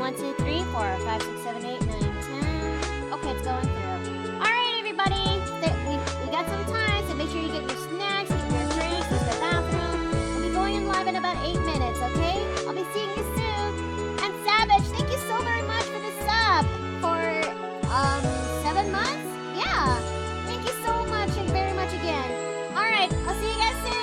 1, 2, 3, 4, 5, 6, 7, 8, 9, 10. Okay, it's going through. Alright, everybody. We got some time, so make sure you get your snacks, get your drinks, use the bathroom. We'll be going in live in about 8 minutes, okay? I'll be seeing you soon. And Savage, thank you so very much for the sub. For, 7 months? Yeah. Thank you so much and very much again. Alright, I'll see you guys soon.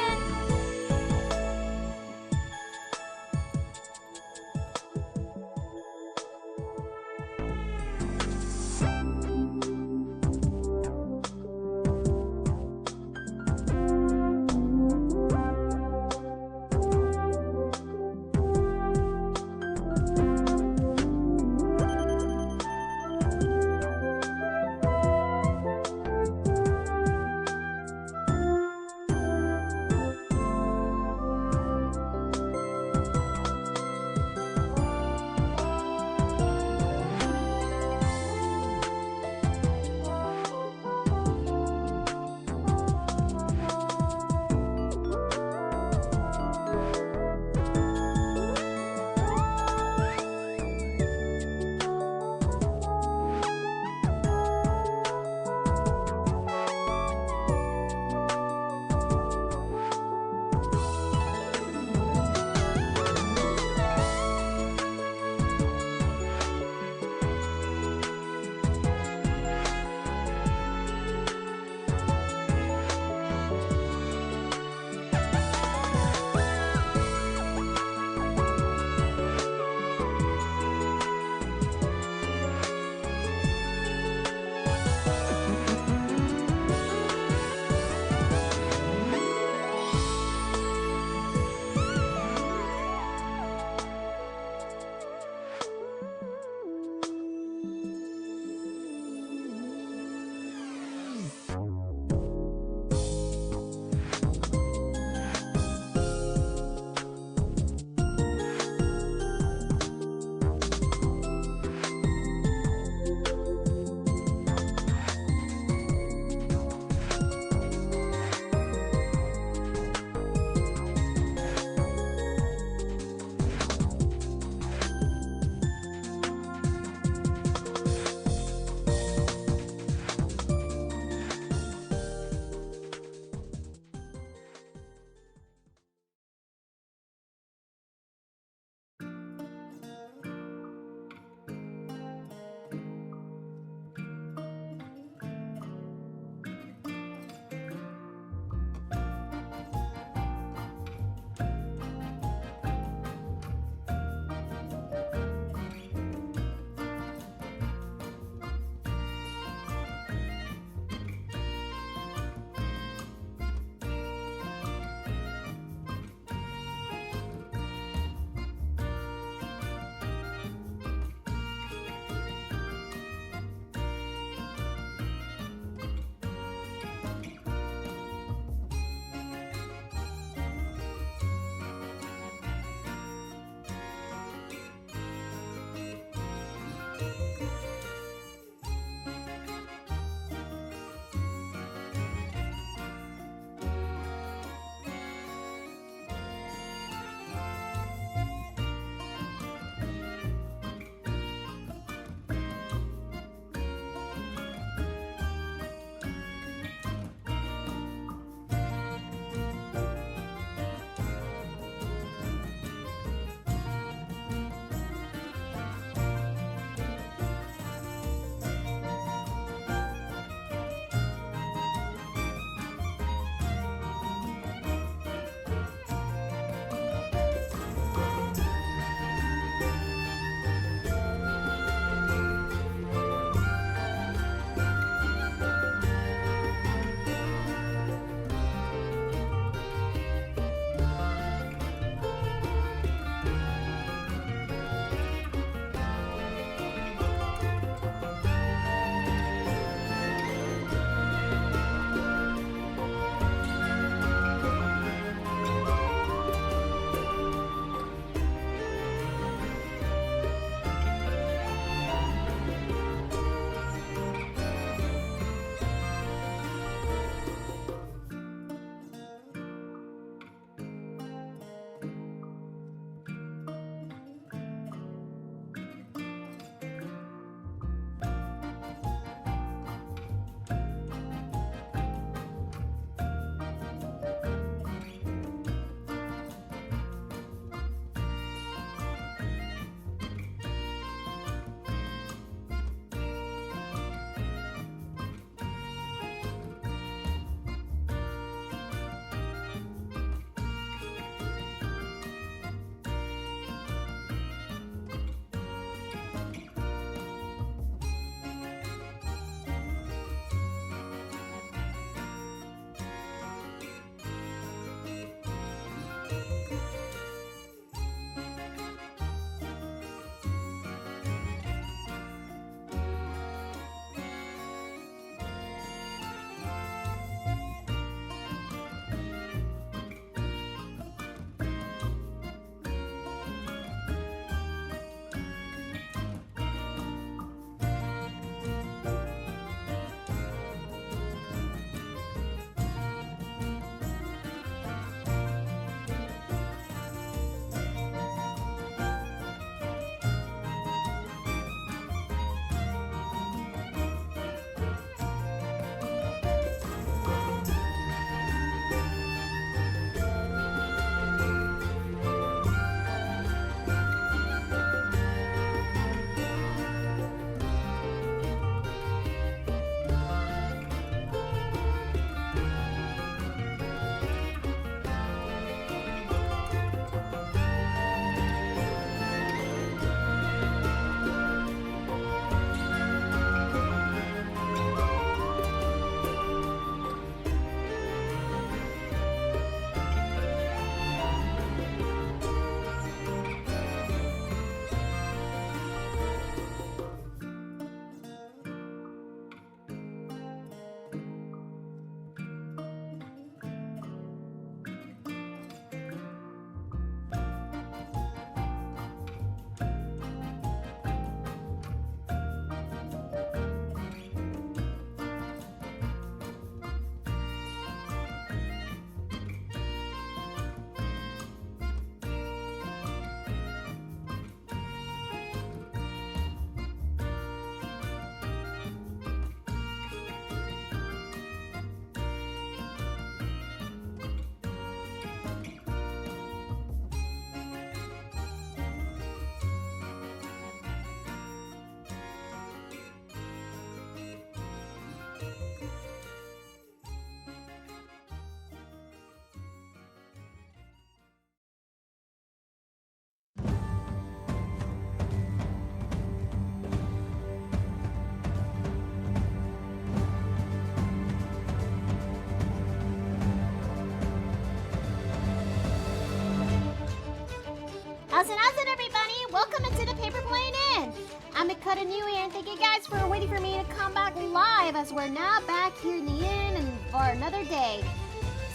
How's it, everybody? Welcome into the Paper Plane Inn. I'm Dakota New here, and thank you guys for waiting for me to come back live as we're now back here in the inn and for another day.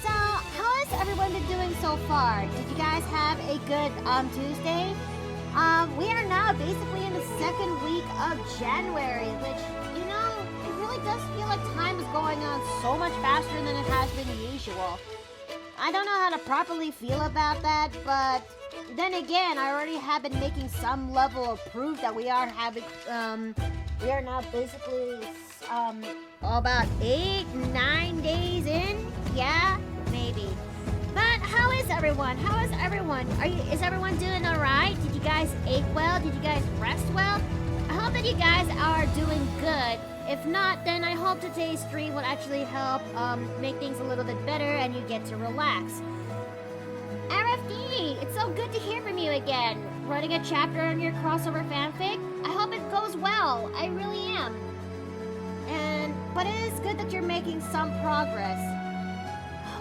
So, how has everyone been doing so far? Did you guys have a good Tuesday? We are now basically in the second week of January, which, you know, it really does feel like time is going on so much faster than it has been usual. I don't know how to properly feel about that, but then again, I already have been making some level of proof that we are now basically about 8-9 days in. Yeah, maybe. But how is everyone? Is everyone doing all right? Did you guys eat well? Did you guys rest well? I hope that you guys are doing good. If not, then I hope today's stream will actually help make things a little bit better and you get to relax. RFD, it's so good to hear from you again. Writing a chapter on your crossover fanfic? I hope it goes well. I really am. But it is good that you're making some progress.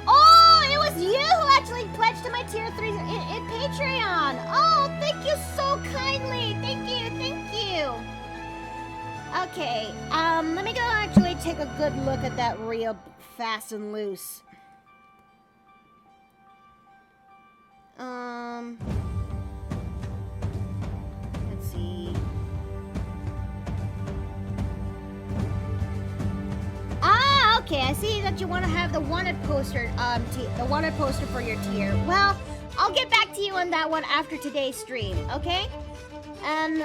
Oh, it was you who actually pledged to my tier 3 in Patreon. Oh, thank you so kindly. Thank you. Okay, let me go actually take a good look at that real fast and loose. Let's see. Ah, okay, I see that you want to have the wanted poster, the wanted poster for your tier. Well, I'll get back to you on that one after today's stream, okay? And,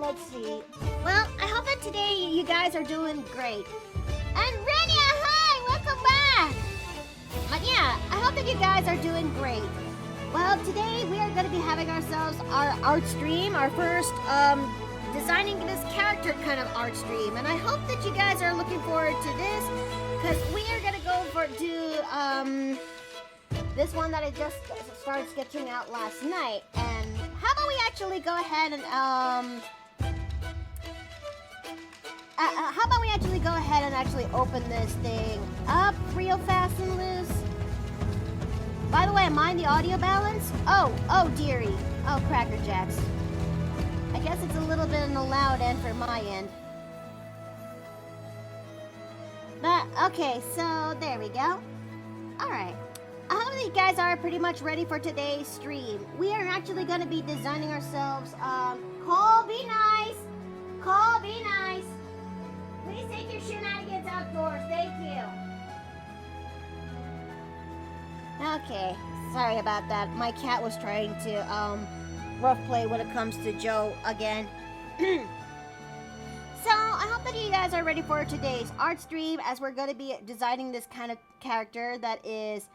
let's see. Well, I hope that today you guys are doing great. And Renia, hi! Welcome back! But yeah, I hope that you guys are doing great. Well, today we are going to be having ourselves our art stream, our first, designing this character kind of art stream. And I hope that you guys are looking forward to this, because we are going to go this one that I just started sketching out last night. And how about we actually go ahead and, actually open this thing up real fast and loose? By the way, am I in the audio balance? Oh, dearie. Oh, Cracker Jacks. I guess it's a little bit on the loud end for my end. But, okay, so there we go. Alright. I hope that you guys are pretty much ready for today's stream. We are actually going to be designing ourselves, Cole, be nice! Cole, be nice! Please take your shenanigans outdoors, thank you. Okay, sorry about that. My cat was trying to, rough play when it comes to Joe again. So, I hope that you guys are ready for today's art stream, as we're going to be designing this kind of character that is,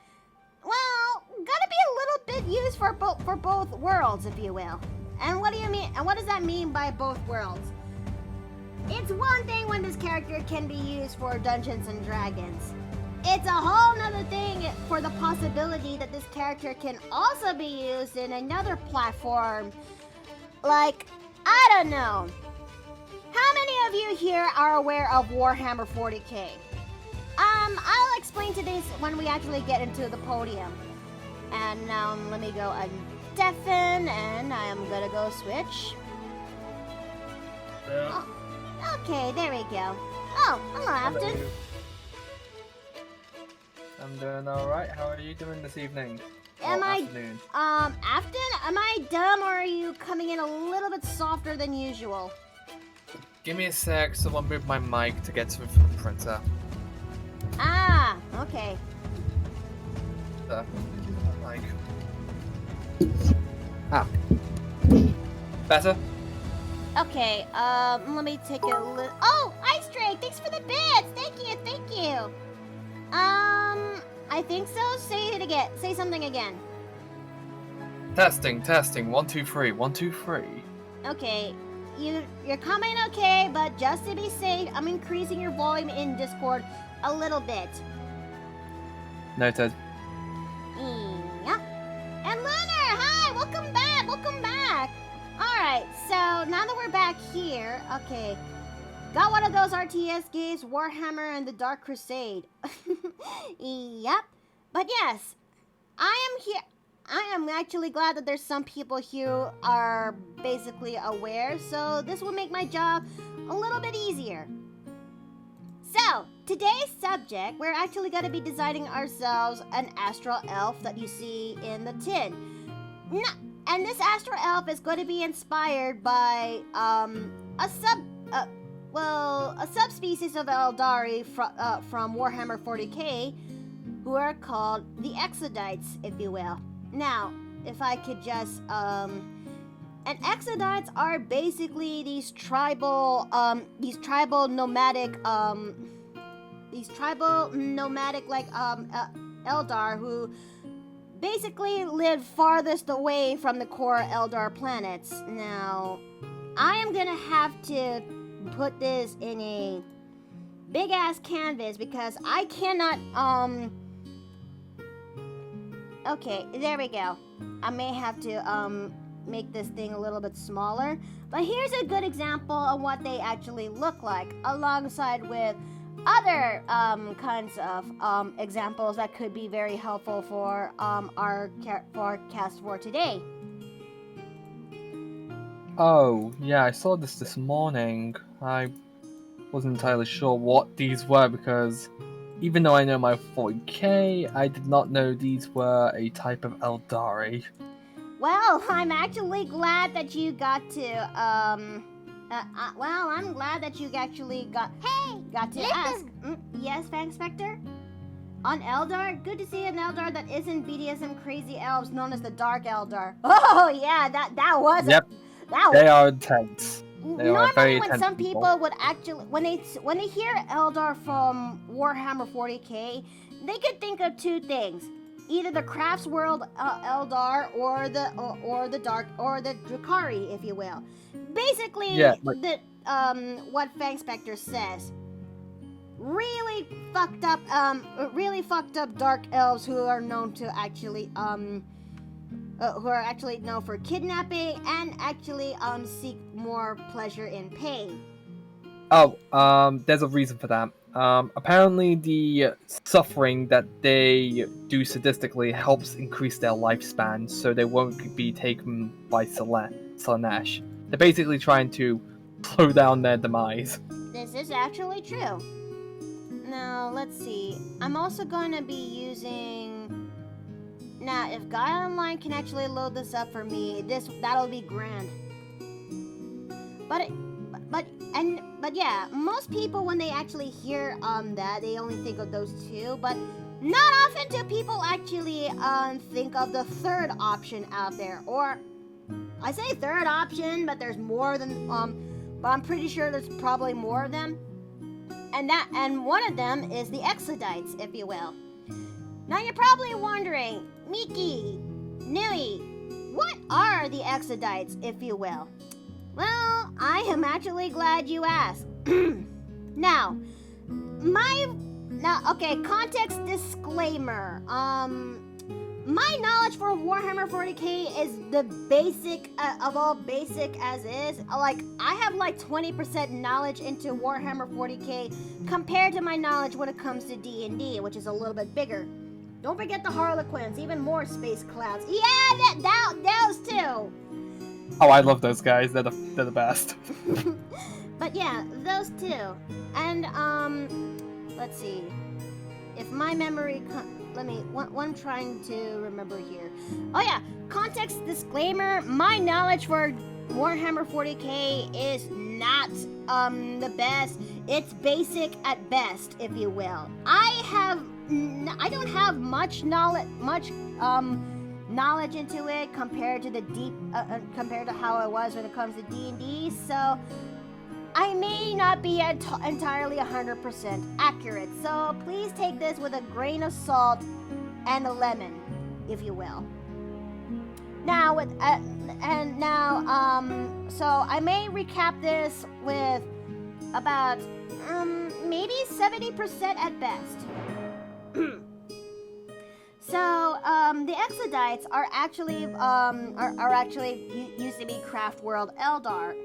well, gonna be a little bit used for both worlds, if you will. And what do you mean? And what does that mean by both worlds? It's one thing when this character can be used for Dungeons and Dragons. It's a whole nother thing for the possibility that this character can also be used in another platform. Like, I don't know. How many of you here are aware of Warhammer 40k? I'll explain to this when we actually get into the podium. And let me go undeafen, and I am gonna go switch. Yeah. Oh, okay, there we go. Oh, hello, Afton. I'm doing alright. How are you doing this evening? Afton, am I dumb, or are you coming in a little bit softer than usual? Give me a sec, someone move my mic to get to the printer. Ah, okay. Mic. Ah. Better? Okay, let me take a little... Oh, Ice Drake, thanks for the bits! Thank you! I think so. Say it again. Say something again. Testing. 1, 2, 3. 1, 2, 3. Okay, you're coming okay, but just to be safe, I'm increasing your volume in Discord a little bit. Noted. Yeah. And Lunar, hi! Welcome back! Alright, so now that we're back here, okay. Got one of those RTS games, Warhammer and the Dark Crusade. Yep. But yes, I am here. I am actually glad that there's some people here who are basically aware, so this will make my job a little bit easier. So, today's subject, we're actually going to be designing ourselves an Astral Elf that you see in the tin. And this Astral Elf is going to be inspired by a subspecies of Eldari from Warhammer 40k, who are called the Exodites, if you will. Now, if I could just and Exodites are basically these tribal nomadic Eldar who basically live farthest away from the core Eldar planets. Now, I am gonna have to put this in a big ass canvas because I cannot okay, there we go. I may have to make this thing a little bit smaller, but here's a good example of what they actually look like alongside with other kinds of examples that could be very helpful for our cast for today. Oh, yeah, I saw this morning. I wasn't entirely sure what these were because even though I know my 40k, I did not know these were a type of Eldari. Well, I'm actually glad that you got to I'm glad that you actually got to ask. Yes, Fang Spectre? On Eldar? Good to see an Eldar that isn't BDSM crazy elves known as the Dark Eldar. Oh yeah, that was Yep, they are intense. They are very Normally when intense some people would actually when they hear Eldar from Warhammer 40k, they could think of two things. Either the Crafts World Eldar or the Dark or the Drukhari, if you will. Basically, what Fang Spectre says. Really fucked up dark elves who are known to actually known for kidnapping and actually seek more pleasure in pain. Oh, there's a reason for that. Apparently the suffering that they do sadistically helps increase their lifespan, so they won't be taken by Slanesh. They're basically trying to slow down their demise. This is actually true. Now, let's see. I'm also going to be using... Now, if Gaia Online can actually load this up for me, that'll be grand. But yeah, most people when they actually hear that, they only think of those two, but not often do people actually think of the third option out there. Or I say third option, but there's more than but I'm pretty sure there's probably more of them. And one of them is the Exodites, if you will. Now you're probably wondering, Miki, Nui, what are the Exodites, if you will? Well, I am actually glad you asked. Now, context disclaimer. My knowledge for Warhammer 40k is the basic of all basic as is. Like, I have like 20% knowledge into Warhammer 40k compared to my knowledge when it comes to D&D, which is a little bit bigger. Don't forget the Harlequins, even more space clouds. Yeah, those too. Oh, I love those guys. They're the best. But yeah, those two. And let's see. If my memory what I'm trying to remember here. Oh yeah, context disclaimer, my knowledge for Warhammer 40k is not the best. It's basic at best, if you will. I don't have much knowledge into it compared to compared to how I was when it comes to D&D, so I may not be entirely 100% accurate, so please take this with a grain of salt and a lemon, if you will. Now, so I may recap this with about maybe 70% at best. So the Exodites are actually used to be Craft World Eldar.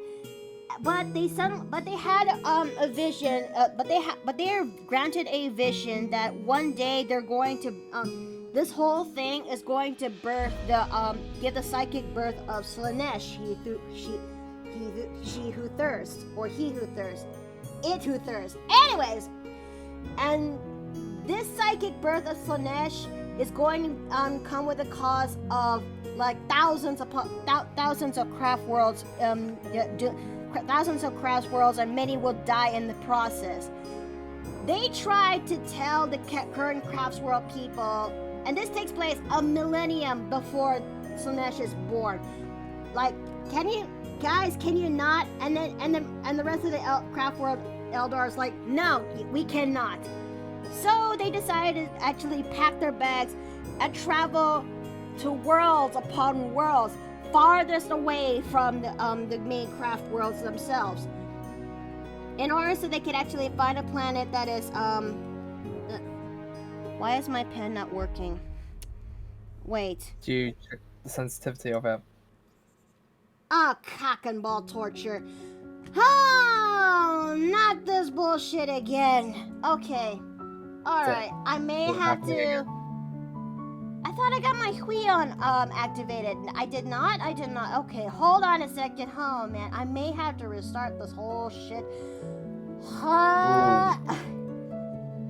But they had a vision. But they're granted a vision that one day they're going to this whole thing is going to birth the give the psychic birth of Slanesh, she who thirsts, or he who thirsts, it who thirsts. Anyways, and this psychic birth of Slanesh is going to come with the cause of like thousands of craft worlds, thousands of craft worlds, and many will die in the process. They tried to tell the current crafts world people, and this takes place a millennium before Slanesh is born. Like, can you not? And the rest of the craft world Eldar is like, no, we cannot. So they decided to actually pack their bags and travel to worlds upon worlds, farthest away from the main craft worlds themselves, in order so they could actually find a planet that is why is my pen not working? Wait. Do you check the sensitivity of it? Oh, cock and ball torture. Oh, not this bullshit again. Okay. Alright, I may have to... I thought I got my Huion activated. I did not? Okay, hold on a second. Oh, man. I may have to restart this whole shit.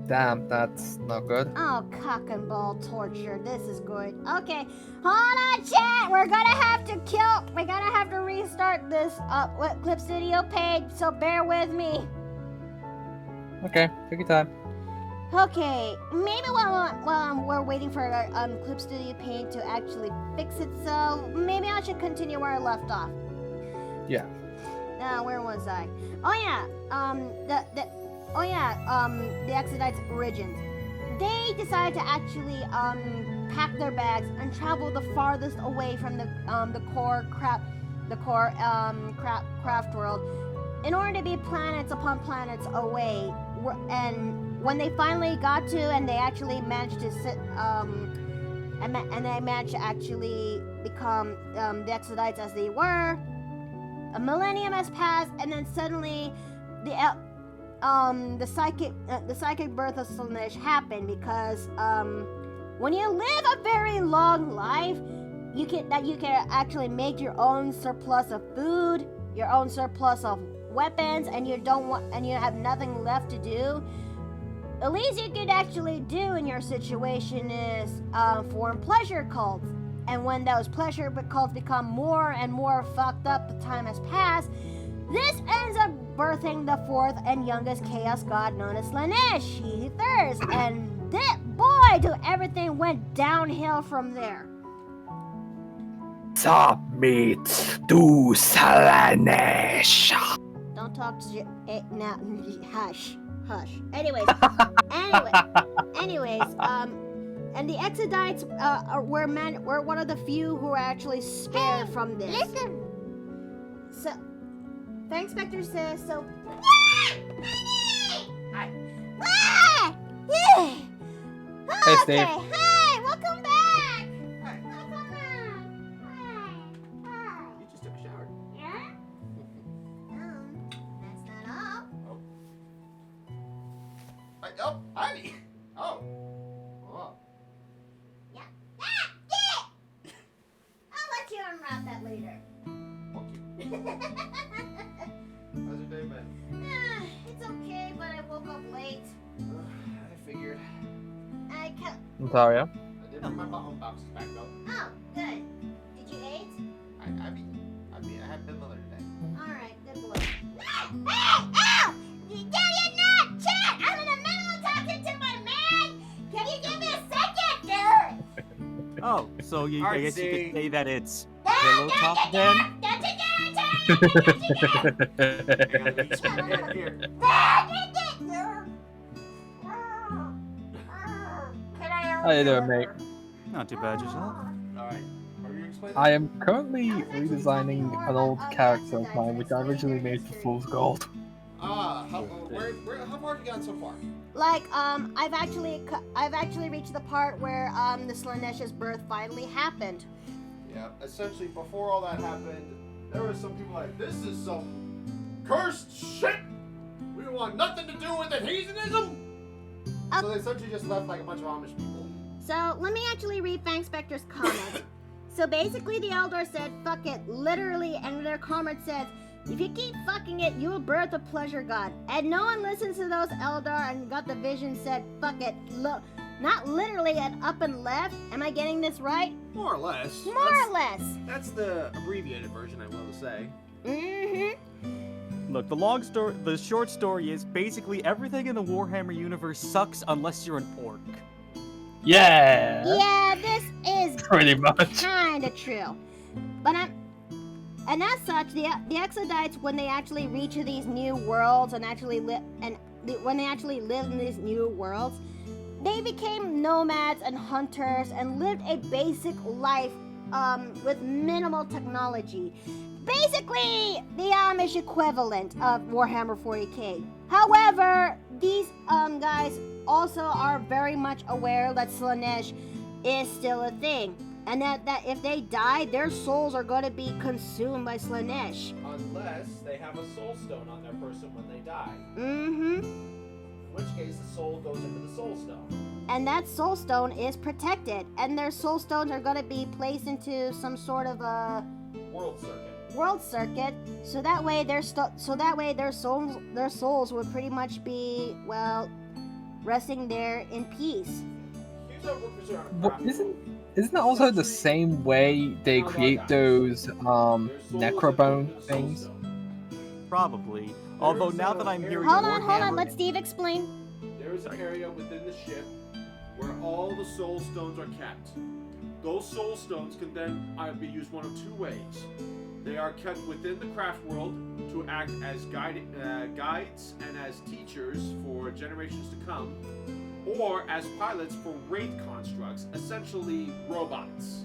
Damn, that's not good. Oh, cock and ball torture. This is good. Okay, hold on, chat. We're gonna have to restart this Clip Studio page, so bear with me. Okay, take your time. Okay, maybe while we're waiting for our Clip Studio page to actually fix itself, maybe I should continue where I left off. Yeah. Now, where was I? Oh yeah, the Exodites origins. They decided to actually pack their bags and travel the farthest away from the core craft world, in order to be planets upon planets away. And when they finally got to, and they actually managed to and they managed to actually become the Exodites as they were. A millennium has passed, and then suddenly the psychic birth of Slanesh happened, because when you live a very long life, you can actually make your own surplus of food, your own surplus of weapons, and you have nothing left to do. The least you could actually do in your situation is form pleasure cults. And when those pleasure cults become more and more fucked up, the time has passed, this ends up birthing the fourth and youngest chaos god known as Slanesh, he thirsts, and boy, do everything went downhill from there. Submit to Slanesh. Don't talk to now. Hush. Anyways, and the Exodites were one of the few who were actually spared from this. Listen. So, thanks, Spectre says so. Hi. Yeah. Hey, Steve. Okay. Hi. Welcome back. Hi. Welcome back. Hi. You just took a shower. Yeah. That's not all. Oh, honey. Oh. Yeah. I'll let you unwrap that later. Okay. How's your day been? It's okay, but I woke up late. I figured. I'm sorry. I did bring my bottle boxes back though. Oh, good. Did you eat? I had been mother today. Alright, good boy. Ow! You're not! Chat! I'm in the middle of talking to my man! Can you give me a second, dude? Oh, so I guess you Artsy. could say that it's pillow talk then? Here. How you doing, mate? Not too bad yourself. Alright. Are you explaining? I am currently redesigning an old character of mine, which I originally made for Fool's Gold. How far have you gotten so far? Like, I've actually reached the part where the Slanesh's birth finally happened. Yeah, essentially before all that happened, there were some people like, this is some cursed shit! We want nothing to do with it, heathenism! So they essentially just left like a bunch of Amish people. So let me actually read Fang Spectre's comment. So basically the Eldar said, fuck it, literally, and their comment says, if you keep fucking it, you will birth a pleasure god. And no one listens to those Eldar and got the vision said, fuck it, look, not literally and up and left. Am I getting this right? More or less. More or less. That's the abbreviated version, I will say. Mm-hmm. Look, the short story is basically everything in the Warhammer universe sucks unless you're an orc. Yeah. Yeah, this is Pretty much. kind of true. But and as such, the Exodites, when they actually reach these new worlds and actually when they actually live in these new worlds, they became nomads and hunters and lived a basic life with minimal technology. Basically, the Amish equivalent of Warhammer 40k. However, these guys also are very much aware that Slanesh is still a thing. And that if they die, their souls are going to be consumed by Slanesh. Unless they have a soul stone on their person when they die. Mm-hmm. In which case the soul goes into the soul stone. And that soul stone is protected. And their soul stones are going to be placed into some sort of a world circuit. So that way their souls would pretty much be, well, resting there in peace. Here's how workers are on a But craft world. isn't that also the same way they create those necrobone things? Probably. Although now that I'm hearing Hold Warhammer, on, let Steve explain. There is an area within the ship where all the soul stones are kept. Those soul stones can then be used one of two ways. They are kept within the craft world to act as guides and as teachers for generations to come, or as pilots for wraith constructs, essentially robots.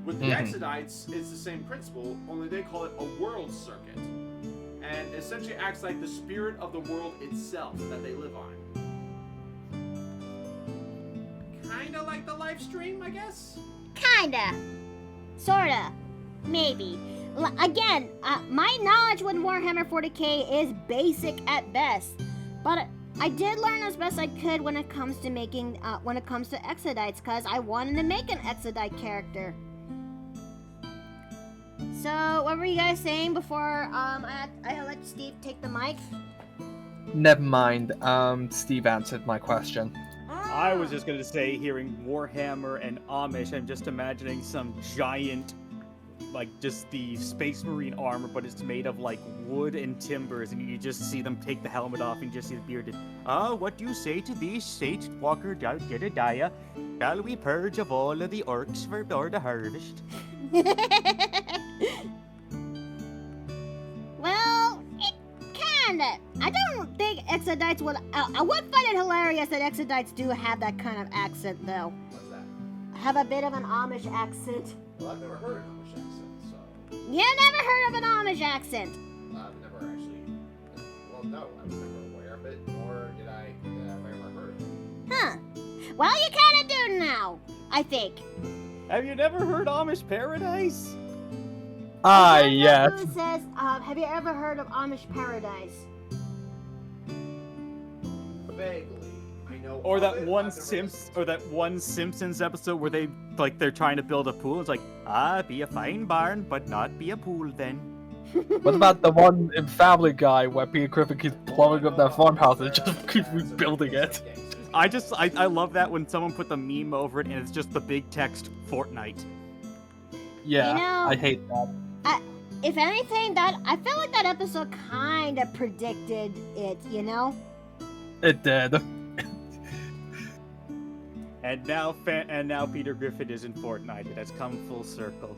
With the Exodites, it's the same principle, only they call it a world circuit, and essentially acts like the spirit of the world itself that they live on. Kinda like the live stream, I guess? Kinda. Sorta. Maybe. Again, my knowledge with Warhammer 40k is basic at best, but I did learn as best I could when it comes to making, when it comes to Exodites, because I wanted to make an Exodite character. So, what were you guys saying before I let Steve take the mic? Never mind. Steve answered my question. I was just gonna say, hearing Warhammer and Amish, I'm just imagining some giant, like, just the Space Marine armor, but it's made of, like, wood and timbers, and you just see them take the helmet off and you just see the bearded. What do you say to these Sage Walker Jedediah? Shall we purge of all of the orcs for the harvest? Well, it kinda. I don't think Exodites would. I would find it hilarious that Exodites do have that kind of accent, though. What's that? Have a bit of an Amish accent. Well, I've never heard an Amish accent, so... You never heard of an Amish accent? I've never actually... Well, no, I was never aware of it, nor did I have ever heard of it. Huh. Well, you kinda do now, I think. Have you never heard Amish Paradise? Yes. Who says, have you ever heard of Amish Paradise? Vaguely. I know Or of that it, one I've never one Simpsons episode where they're trying to build a pool. It's like, be a fine barn, but not be a pool then. What about the one in Family Guy where Peter Griffin keeps blowing up that farmhouse and just keeps rebuilding it? I love that when someone put the meme over it and it's just the big text, Fortnite. Yeah, You know- I hate that. If anything, I feel like that episode kinda predicted it, you know? It did. And now Peter Griffin is in Fortnite. It has come full circle.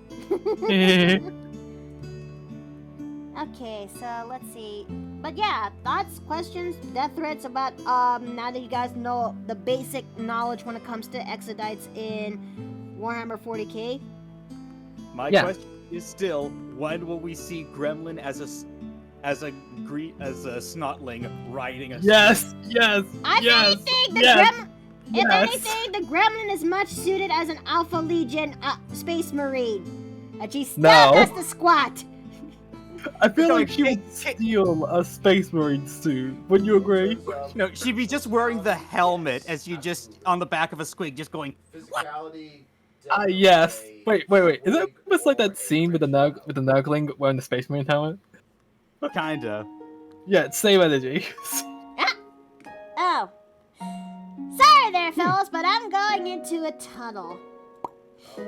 Okay, so let's see. But yeah, thoughts, questions, death threats about now that you guys know the basic knowledge when it comes to Exodites in Warhammer 40k. My Yeah. question is still, when will we see Gremlin as a snotling riding a Yes. If anything, the Gremlin is much suited as an Alpha Legion Space Marine. And she still No. does the squat. I feel No, like she would steal a Space Marine suit. Wouldn't you agree? No, she'd be just wearing the helmet as you just on the back of a squig, just going. Physicality. Yes. Wait. Is it Wig almost like that or a scene with the Nurgling wearing the Space Marine helmet? Kinda. Yeah, it's same energy. Oh. Sorry there, fellas, but I'm going into a tunnel.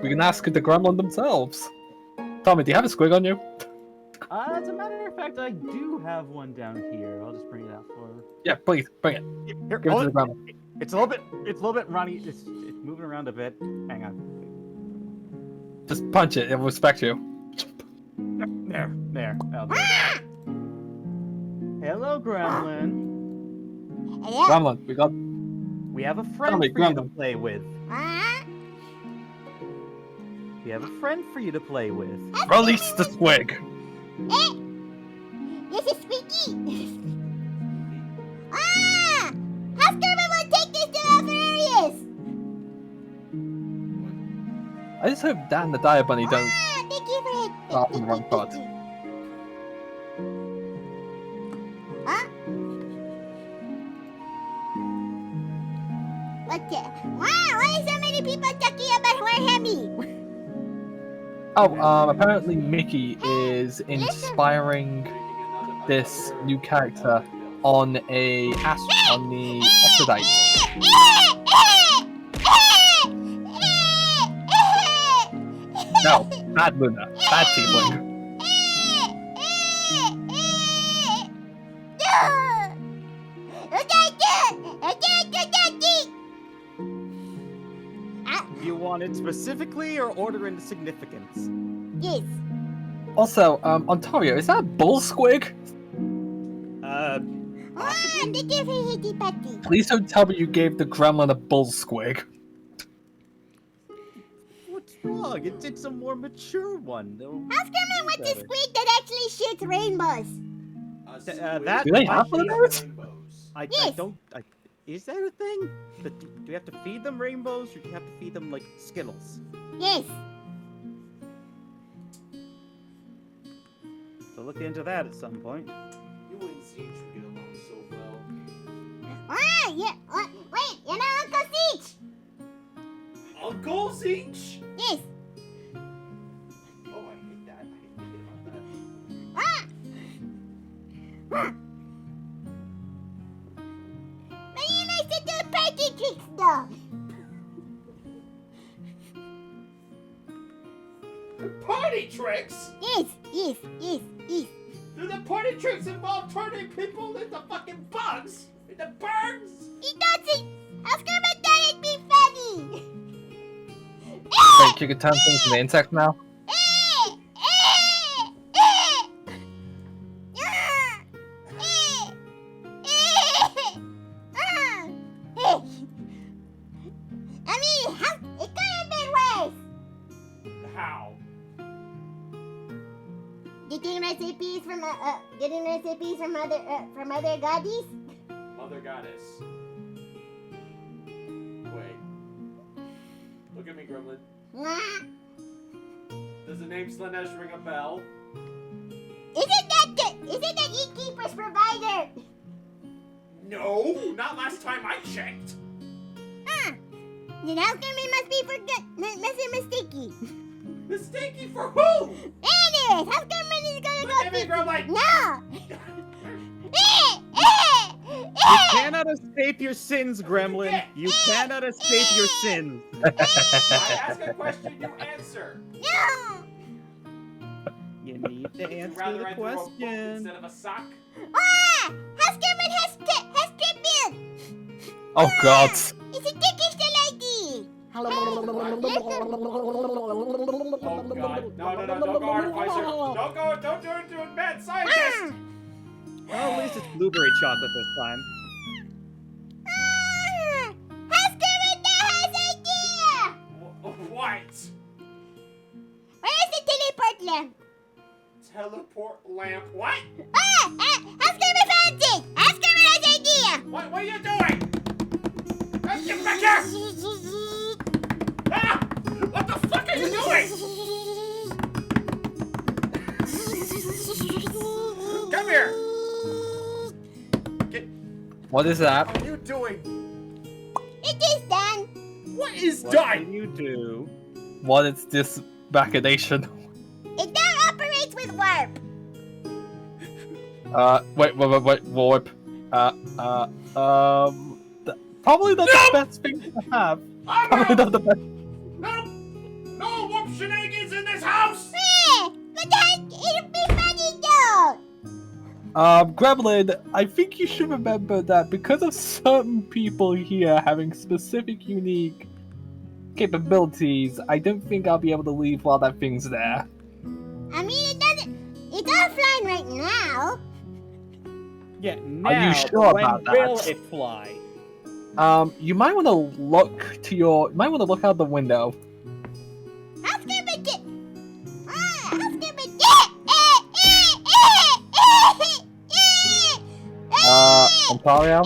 We can ask the Gremlin themselves. Tommy, do you have a squig on you? As a matter of fact, I do have one down here. I'll just bring it out for her. Yeah, please, bring it. Here, Give it to the Gremlin. It's a little bit runny. It's moving around a bit. Hang on. Just punch it, it'll respect you. There. I'll do it. Hello, Gremlin. Yeah. Gremlin, We have a friend Tommy, for you to Gremlin. play with. We have a friend for you to play with. release the squig. This is Squeaky. How's Kermit will take this to other areas? I just hope Dan the Dire Bunny don't Thank you for it. start on the wrong part. Wow, why are so many people talking about Warhammer? Oh, apparently Mickey is inspiring this new character on the Exodites. No, bad Luna, bad Tiefling. You want it specifically or order into significance? Yes. Also, Ontario, is that a bull squig? Thank you for hitty patty. Please don't tell me you gave the Gremlin a bull squig. What's wrong? It's a more mature one. How's Kermit want the squid that actually shoots rainbows? That Do they might have one of be- those? I Yes. don't. Is that a thing? Do you have to feed them rainbows, or do you have to feed them like Skittles? Yes. So look into that at some point. You and Siege would get along so well. Yeah. Wait, you know Uncle Siege? Uncle Siege? Yes. Oh, I hate that. I hate thinking about that. But you like to do party tricks though. Party tricks? Yes. Do the party tricks involve turning people into fucking bugs? Into birds? He doesn't. How's Kermit thought it'd be funny? Wait, you can turn things into insects now? I mean, it could have been worse. How? Getting recipes from other goddies. Mother Goddess. Wait. Look at me, Gremlin. Does the name Slanesh ring a bell? Isn't that Innkeeper's provider? No, not last time I checked. Then how come it must be mistaken? Mistakey for who? Anyways, how come he's gonna Look at me, Gremlin. No! You cannot escape your sins, Gremlin. You cannot escape your sins. I ask a question, you answer. No! You need to Would you answer rather the I throw a book question. instead of a sock? House Kermit has treatment! Oh god. It's a Turkish lady! Oh god. No, don't go artificer. Don't do it, mad scientist. Well, at least it's blueberry chocolate this time. House Kermit now has idea! What? Where's the teleport lamp? Teleport lamp. What? House Kermit found it! House Kermit has idea! What are you doing? Get back here! Ah! What the fuck are you doing? here! Get, What is that? what are you doing? It is done. What is What done? can you do? What is this machination? It now operates with warp. Wait, warp. Probably not the best thing to have. Probably not the best. No! No warp shenanigans in this house! But that it'll be funny though. Gremlin, I think you should remember that because of certain people here having specific unique capabilities, I don't think I'll be able to leave while that thing's there. I mean, it doesn't. It's offline right now. Yeah, Are now, you sure when about that? will it fly? You might want to look out the window. How's gonna get? How's gonna get? Ontario?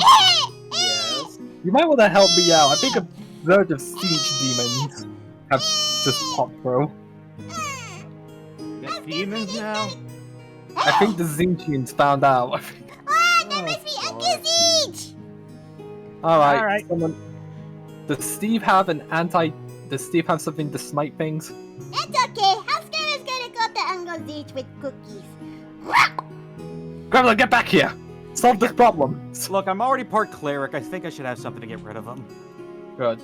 Yes. You might want to help me out. I think a surge of siege demons have just popped through. Got demons now? I think the Zinchians found out. That must be Oh, Uncle Siege. Alright, Alright. someone... Does Steve have something to smite things? That's okay. Husker is gonna go to Uncle Siege with cookies. Gremlin, get back here! Solve this problem! Look, I'm already part cleric. I think I should have something to get rid of them. Good.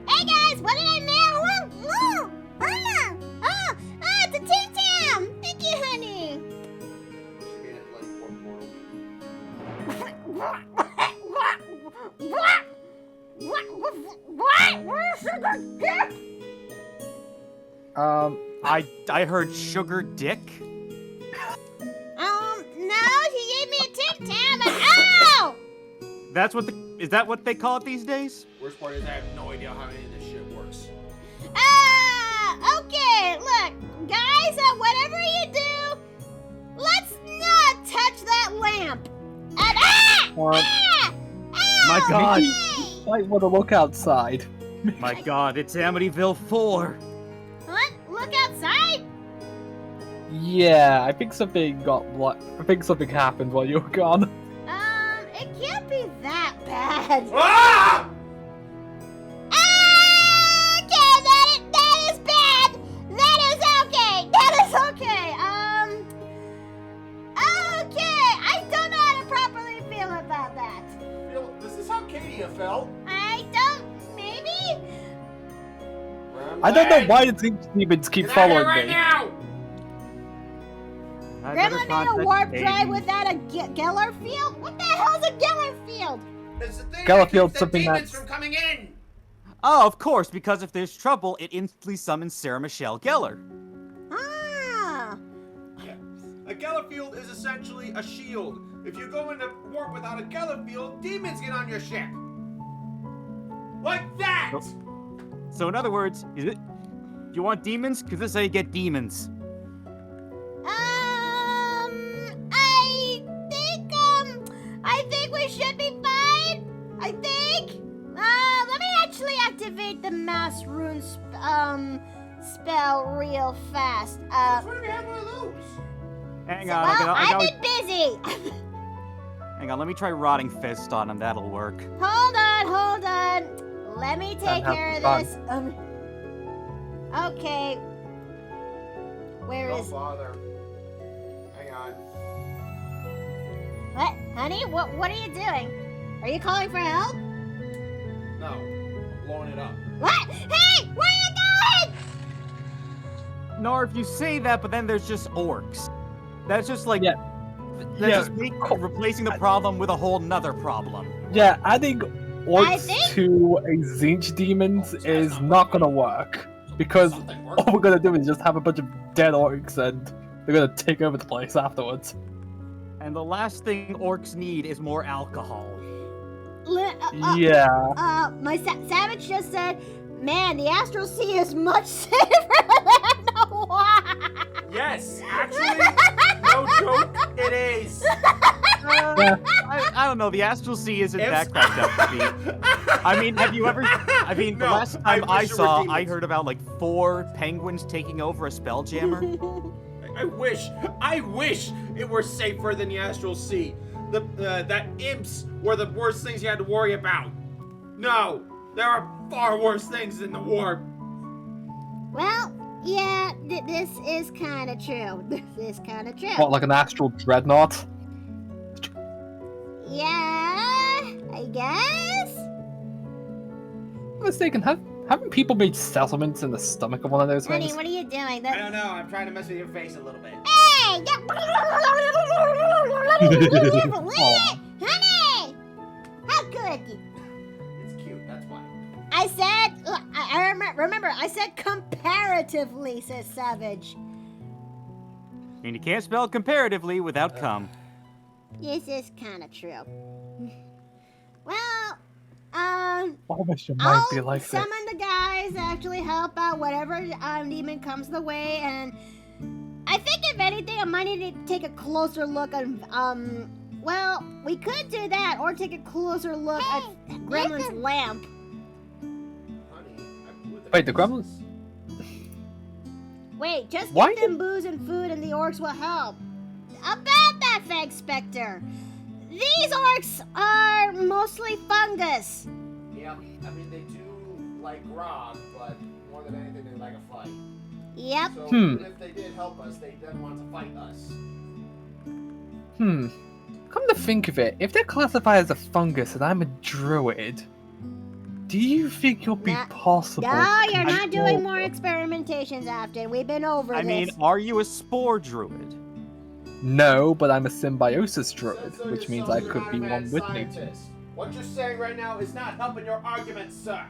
Hey guys, what did I mail? It's a Tim Tam. Thank you, honey. I heard sugar dick. No, she gave me a Tim Tam and ow! Is that what they call it these days? Worst part is I have no idea how any of this shit works. Okay, look, guys, whatever you do, let's not touch that lamp. And My God. You might want to look outside. My God, it's Amityville 4. What? Look outside? Yeah, I think something happened while you were gone. It can't be that bad. Ah! Okay, that is bad. That is okay. That is okay. Okay. I don't know how to properly feel about that. This is how Katia felt. I don't. Maybe. I don't know why the Zinch demons keep Get out of here following right me. now! I better Gremlin made a contact warp Katie. drive without a Geller field? What the hell's a Geller field? It's the thing Galafield's that keeps the something demons that's- from coming in. Oh, of course, because if there's trouble, it instantly summons Sarah Michelle Gellar. Ah. A Galafield is essentially a shield. If you go into warp without a Galafield, demons get on your ship. Like that! So in other words, you want demons? Because this is how you get demons. I think we should be fine. I think. Let me actually activate the mass rune spell real fast. Which one do we have one of those? Hang So, on, well, I I've gotta- been busy. hang on, let me try Rotting Fist on him, that'll work. Hold on. Let me take care of fun. this. Okay. Where Don't is? bother. Hang on. What, honey? What are you doing? Are you calling for help? No. I'm blowing it up. What? Hey, where are you going? Nor if you say that, but then there's just orcs. That's just like Yeah. that's Yeah. just replacing the problem with a whole nother problem. Yeah, adding I orcs think- to a Zinch demons is not gonna work. Because Something works. all we're gonna do is just have a bunch of dead orcs and they're gonna take over the place afterwards. And the last thing orcs need is more alcohol. Yeah. My Savage just said, man, the Astral Sea is much safer than the water. Yes, actually, no joke, it is. I don't know. The Astral Sea isn't that cracked up to me. I mean, have you ever? I mean, the No, last I time I wish it were saw, I demons. heard about like 4 penguins taking over a spelljammer. I wish it were safer than the Astral Sea. That imps were the worst things you had to worry about. No, there are far worse things in the warp. Well, yeah, this is kind of true. This is kind of true. What, like an astral dreadnought? Yeah, I guess. I'm mistaken. Haven't people made settlements in the stomach of one of those Honey, things? what are you doing? I don't know. I'm trying to mess with your face a little bit. Hey! Aw. Honey! How good you? It's cute. That's why. I said, I remember, I said comparatively, says Savage. And you can't spell comparatively without cum. This is kind of true. Well, I wish it might be I'll like this. summon the guys to actually help out whatever demon comes the way, and I think if anything, I might need to take a closer look on, well, we could do that, or take a closer look at Gremlin's lamp. Honey, I blew Wait, the gremlins? Wait, just Why give them booze and food and the orcs will help. About that, Fag Spectre. These orcs are mostly fungus. Yeah. I mean, they do like grog, but more than anything, they like a fight. Yep. So Hmm. even if they did help us, they didn't want to fight us. Come to think of it, if they're classified as a fungus and I'm a druid, do you think it'll be Nah. possible? No, to you're not control- doing more experimentations, Afton. We've been over I this. mean, are you a spore druid? No, but I'm a symbiosis druid, Said so which means yourself, I you're could not be a mad one with me. scientist. What you're saying right now is not helping your argument, sir.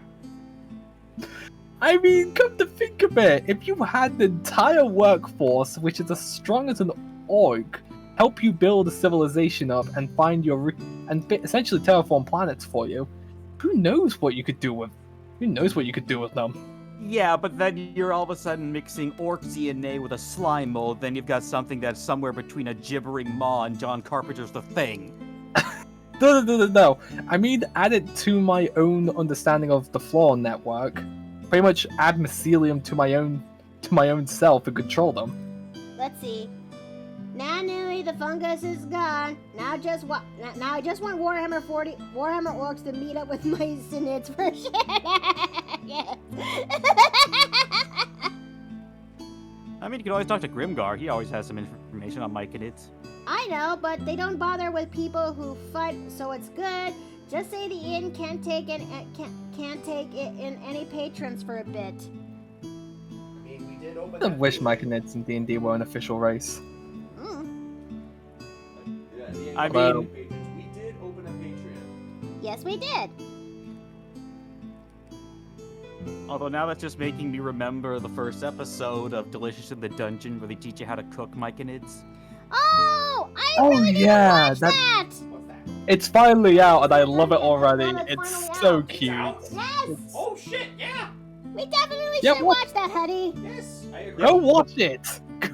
I mean, come to think of it, if you had the entire workforce, which is as strong as an orc, help you build a civilization up and find your essentially terraform planets for you, who knows what you could do with? Who knows what you could do with them? Yeah, but then you're all of a sudden mixing orc DNA with a slime mold, then you've got something that's somewhere between a gibbering maw and John Carpenter's The Thing. No. I mean, add it to my own understanding of the Floor network. Pretty much add mycelium to my own self and control them. Let's see. Now nearly the fungus is gone. Now I just want Warhammer orcs to meet up with my Synids for shit. I mean, you can always talk to Grimgar. He always has some information on myconids. I know, but they don't bother with people who fight, so it's good. Just say the inn can't take in any patrons for a bit. I mean, we did open. I that wish page. my Knights in D&D were an official race. Yeah, the I Well- patrons. We did open a Patreon. Yes, we did. Although now that's just making me remember the first episode of Delicious in the Dungeon where they teach you how to cook myconids. Oh, I Oh, really didn't yeah, watch that- that. What's that? It's finally out and I love it already. Well, it's It's finally so out. cute. Out? Yes, Oh shit! Yeah. we definitely Yeah, should what- watch that, honey. Yes, I agree. Go watch it!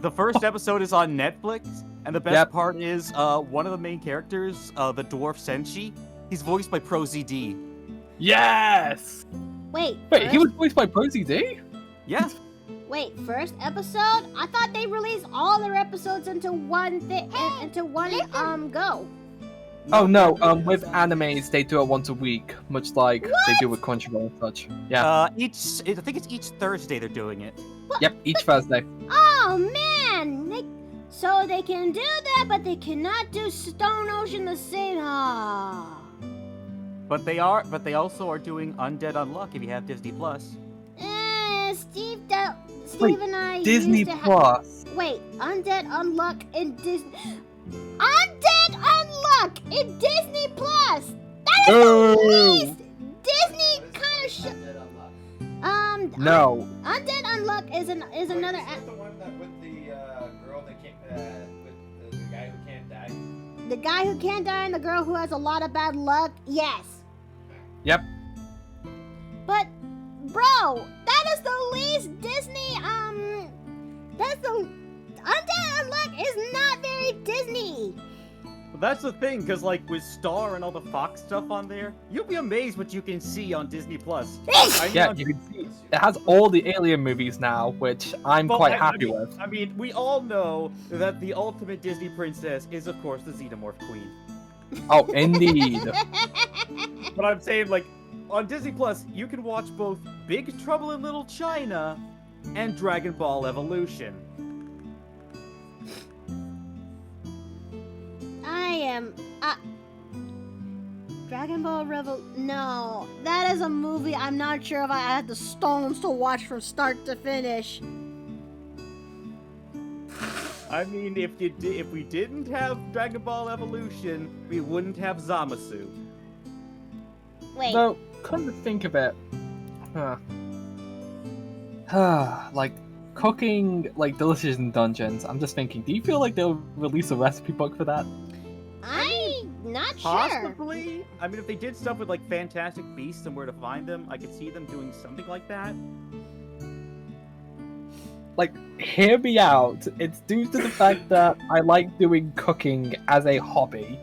The first episode is on Netflix, and the best Yep. part is one of the main characters, the dwarf Senshi, he's voiced by ProZD. Yes! Wait, Wait, he first- was voiced by Prosy D? Yeah. Wait, first episode? I thought they released all their episodes into one go. Oh no, with animes they do it once a week, much like they do with Crunchyroll and such. Yeah. I think it's each Thursday they're doing it. Yep, each Thursday. Oh man! So they can do that, but they cannot do Stone Ocean the same. Ah. But they also are doing Undead Unluck if you have Disney Plus. Steve Wait, and I Disney used to Plus. Wait, Undead Unluck in Disney. Undead Unluck in Disney Plus. That is Boo! the least Disney What is kind of shit. Undead Unluck? No. Undead Unluck is another. Wait, is that the one that with the girl that can't, with the guy who can't die? The guy who can't die and the girl who has a lot of bad luck. Yes. Yep. But, bro, that is the least Disney. That's the Undead Unluck is not very Disney. Well, that's the thing, because like with Star and all the Fox stuff on there, you'll be amazed what you can see on Disney Plus. Yeah, you can see it has all the Alien movies now, which I'm Well, quite I happy mean- with. I mean, we all know that the ultimate Disney princess is, of course, the Xenomorph Queen. Oh, indeed. But I'm saying, like, on Disney Plus, you can watch both Big Trouble in Little China and Dragon Ball Evolution. Dragon Ball No, that is a movie I'm not sure if I had the stones to watch from start to finish. I mean, if we didn't have Dragon Ball Evolution, we wouldn't have Zamasu. Wait, Though, come to think of it, like cooking like delicious in dungeons. I'm just thinking, do you feel like they'll release a recipe book for that? I'm not sure. Possibly. I mean, if they did stuff with like Fantastic Beasts and where to find them, I could see them doing something like that. Like, hear me out. It's due to the fact that I like doing cooking as a hobby.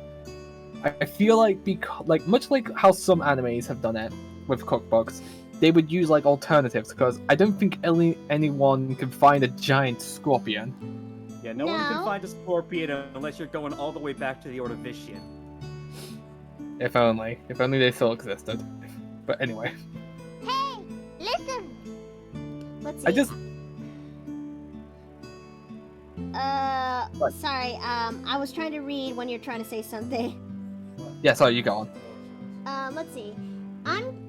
I feel like much like how some animes have done it with cookbooks, they would use like alternatives because I don't think anyone can find a giant scorpion. Yeah, no one can No. find a scorpion unless you're going all the way back to the Ordovician. If only they still existed. But anyway, Hey, listen. Let's see. I just What? Sorry. I was trying to read when you're trying to say something. yeah. Sorry, you go on. Let's see.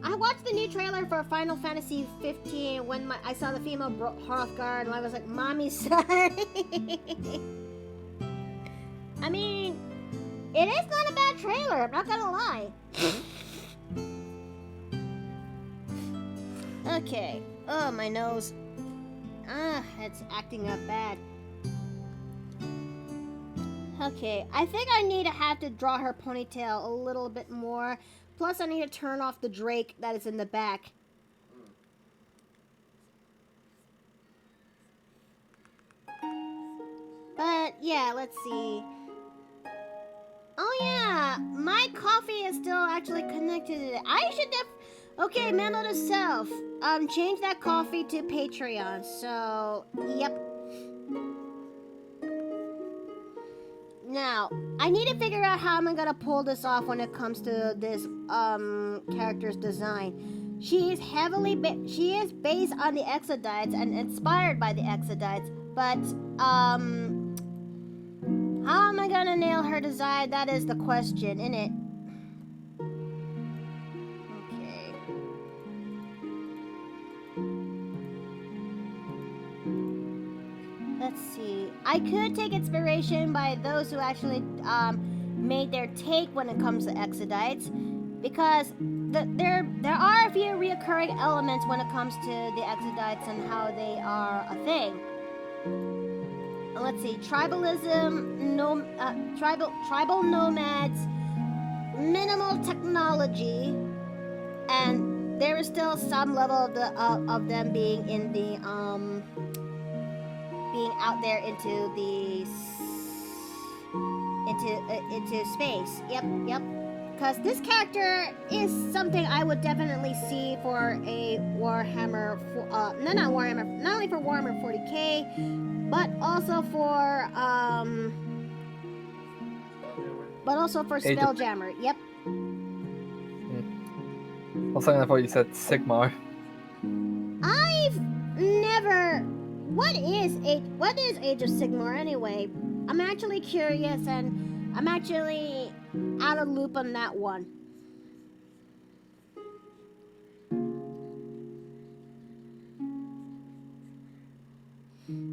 I watched the new trailer for Final Fantasy 15 when I saw the female Hrothgar and I was like, "Mommy, sorry." I mean, it is not a bad trailer. I'm not gonna lie. Okay. Oh, my nose. It's acting up bad. Okay, I think I need to have to draw her ponytail a little bit more. Plus, I need to turn off the Drake that is in the back. But, yeah, let's see. Oh, yeah, my coffee is still actually connected to it. I should okay, memo to self. Change that coffee to Patreon. So, yep. Now, I need to figure out how I'm gonna pull this off when it comes to this character's design. She is based on the Exodites and inspired by the Exodites, but how am I gonna nail her design? That is the question, innit? Okay. Let's see. I could take inspiration by those who actually made their take when it comes to Exodites, because there are a few reoccurring elements when it comes to the Exodites and how they are a thing. Let's see. Tribalism, tribal nomads, minimal technology, and there is still some level of them being in the being out there into space. Yep. Because this character is something I would definitely see for a Warhammer. Not only for Warhammer 40k, but also for Spelljammer. Yep. Also, I thought you said Sigmar. I've never. What is Age of Sigmar anyway? I'm actually curious, and I'm actually out of loop on that one.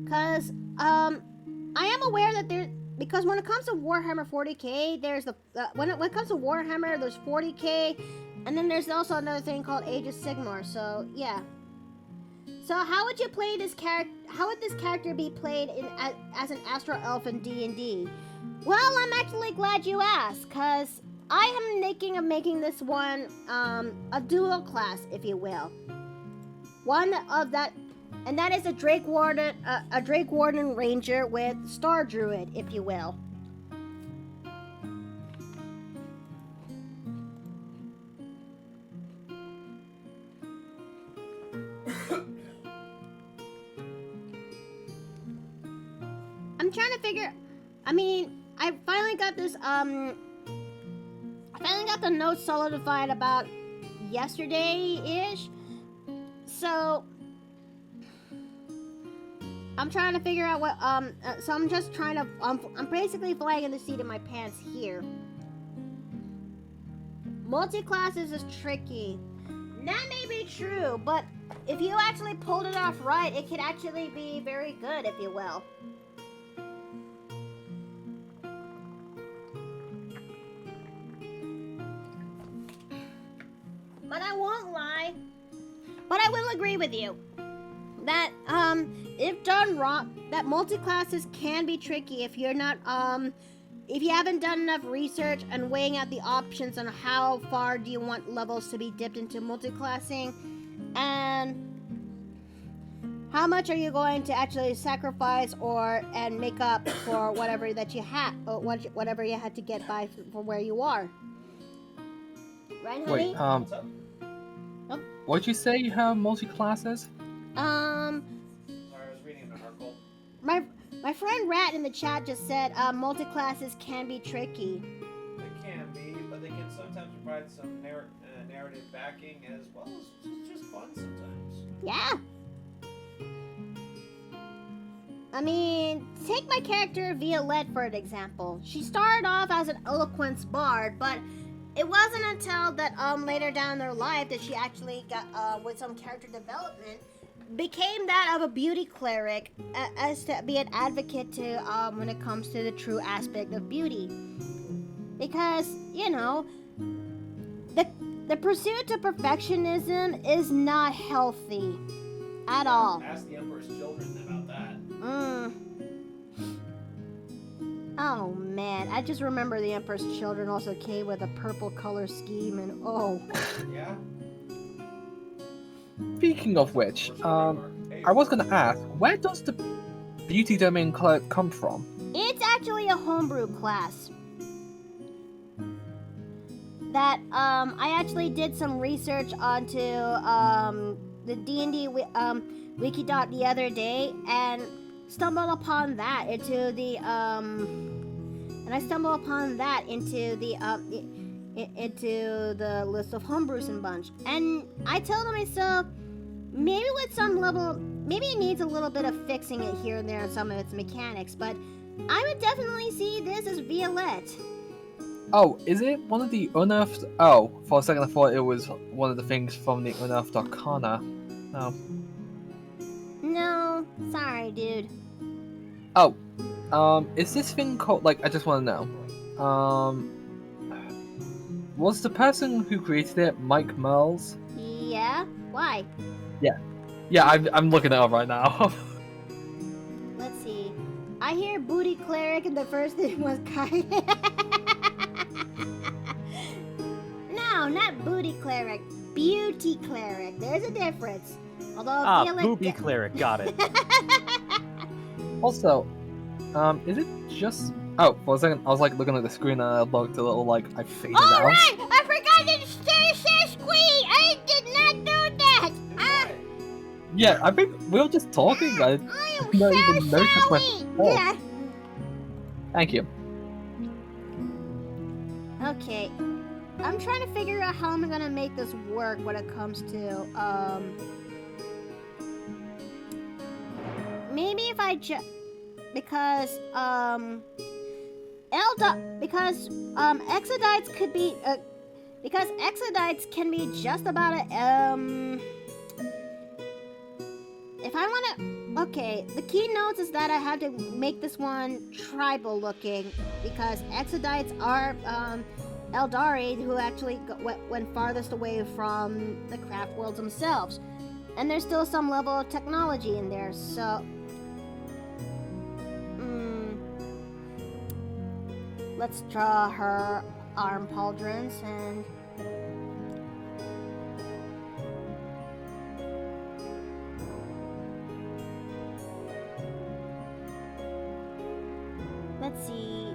Cause I am aware that because when it comes to Warhammer 40k, there's when it comes to Warhammer, there's 40k, and then there's also another thing called Age of Sigmar. So yeah. So how would you play this character? How would this character be played as an Astral Elf in D&D? Well, I'm actually glad you asked, cause I am thinking of making this one a dual class, if you will. One of that, and that is a Drake Warden Ranger with Star Druid, if you will. I'm trying to figure. I mean, I finally got this. I finally got the notes solidified about yesterday-ish. So I'm trying to figure out what. So I'm just trying to. I'm basically flying in the seat of my pants here. Multi-classes is tricky. That may be true, but if you actually pulled it off right, it could actually be very good, if you will. But I won't lie. But I will agree with you that if done wrong, that multi-classes can be tricky if you're not if you haven't done enough research and weighing out the options on how far do you want levels to be dipped into multi-classing, and how much are you going to actually sacrifice and make up for whatever that you had, or whatever you had to get by from where you are. Right, honey? Wait, what'd you say you have multi-classes? Sorry, I was reading an article. My friend Rat in the chat just said multi-classes can be tricky. They can be, but they can sometimes provide some narrative backing as well as just fun sometimes. Yeah. I mean, take my character Violette for an example. She started off as an eloquence bard, but it wasn't until that later down their life that she actually got with some character development became that of a beauty cleric, as to be an advocate to when it comes to the true aspect of beauty. Because, you know, the pursuit of perfectionism is not healthy at all. Ask the Emperor's children about that. Oh man, I just remember the Emperor's Children also came with a purple color scheme, and oh. Yeah? Speaking of which, I was gonna ask, where does the beauty domain cleric come from? It's actually a homebrew class. That I actually did some research onto the D&D Wikidot the other day, and stumbled upon that into the into the list of homebrews and bunch. And I told myself, maybe with some level, maybe it needs a little bit of fixing it here and there on some of its mechanics, but I would definitely see this as Violette. Oh, is it one of the unearthed? Oh, for a second I thought it was one of the things from the unearthed arcana. Oh. No, sorry, dude. Oh, is this thing called, like, I just want to know, was the person who created it Mike Merles? Yeah? Why? Yeah, I'm looking it up right now. Let's see. I hear booty cleric and the first thing was Kai. No, not booty cleric. Beauty cleric. There's a difference. Although booby cleric, got it. Also, is it just... Oh, for a second, I was, like, looking at the screen and I looked a little, like, I faded out. Alright! I forgot to say squee! I did not do that! Yeah, I think we were just talking. I am not so even noticed my... sorry! Oh, Yeah. thank you. Okay. I'm trying to figure out how I'm gonna make this work when it comes to, maybe if I just... Because, Exodites could be, because Exodites can be just about a, if I wanna... Okay, the keynotes is that I had to make this one tribal looking, because Exodites are, Eldari, who actually went farthest away from the craft worlds themselves. And there's still some level of technology in there, so... Let's draw her arm pauldrons and... Let's see...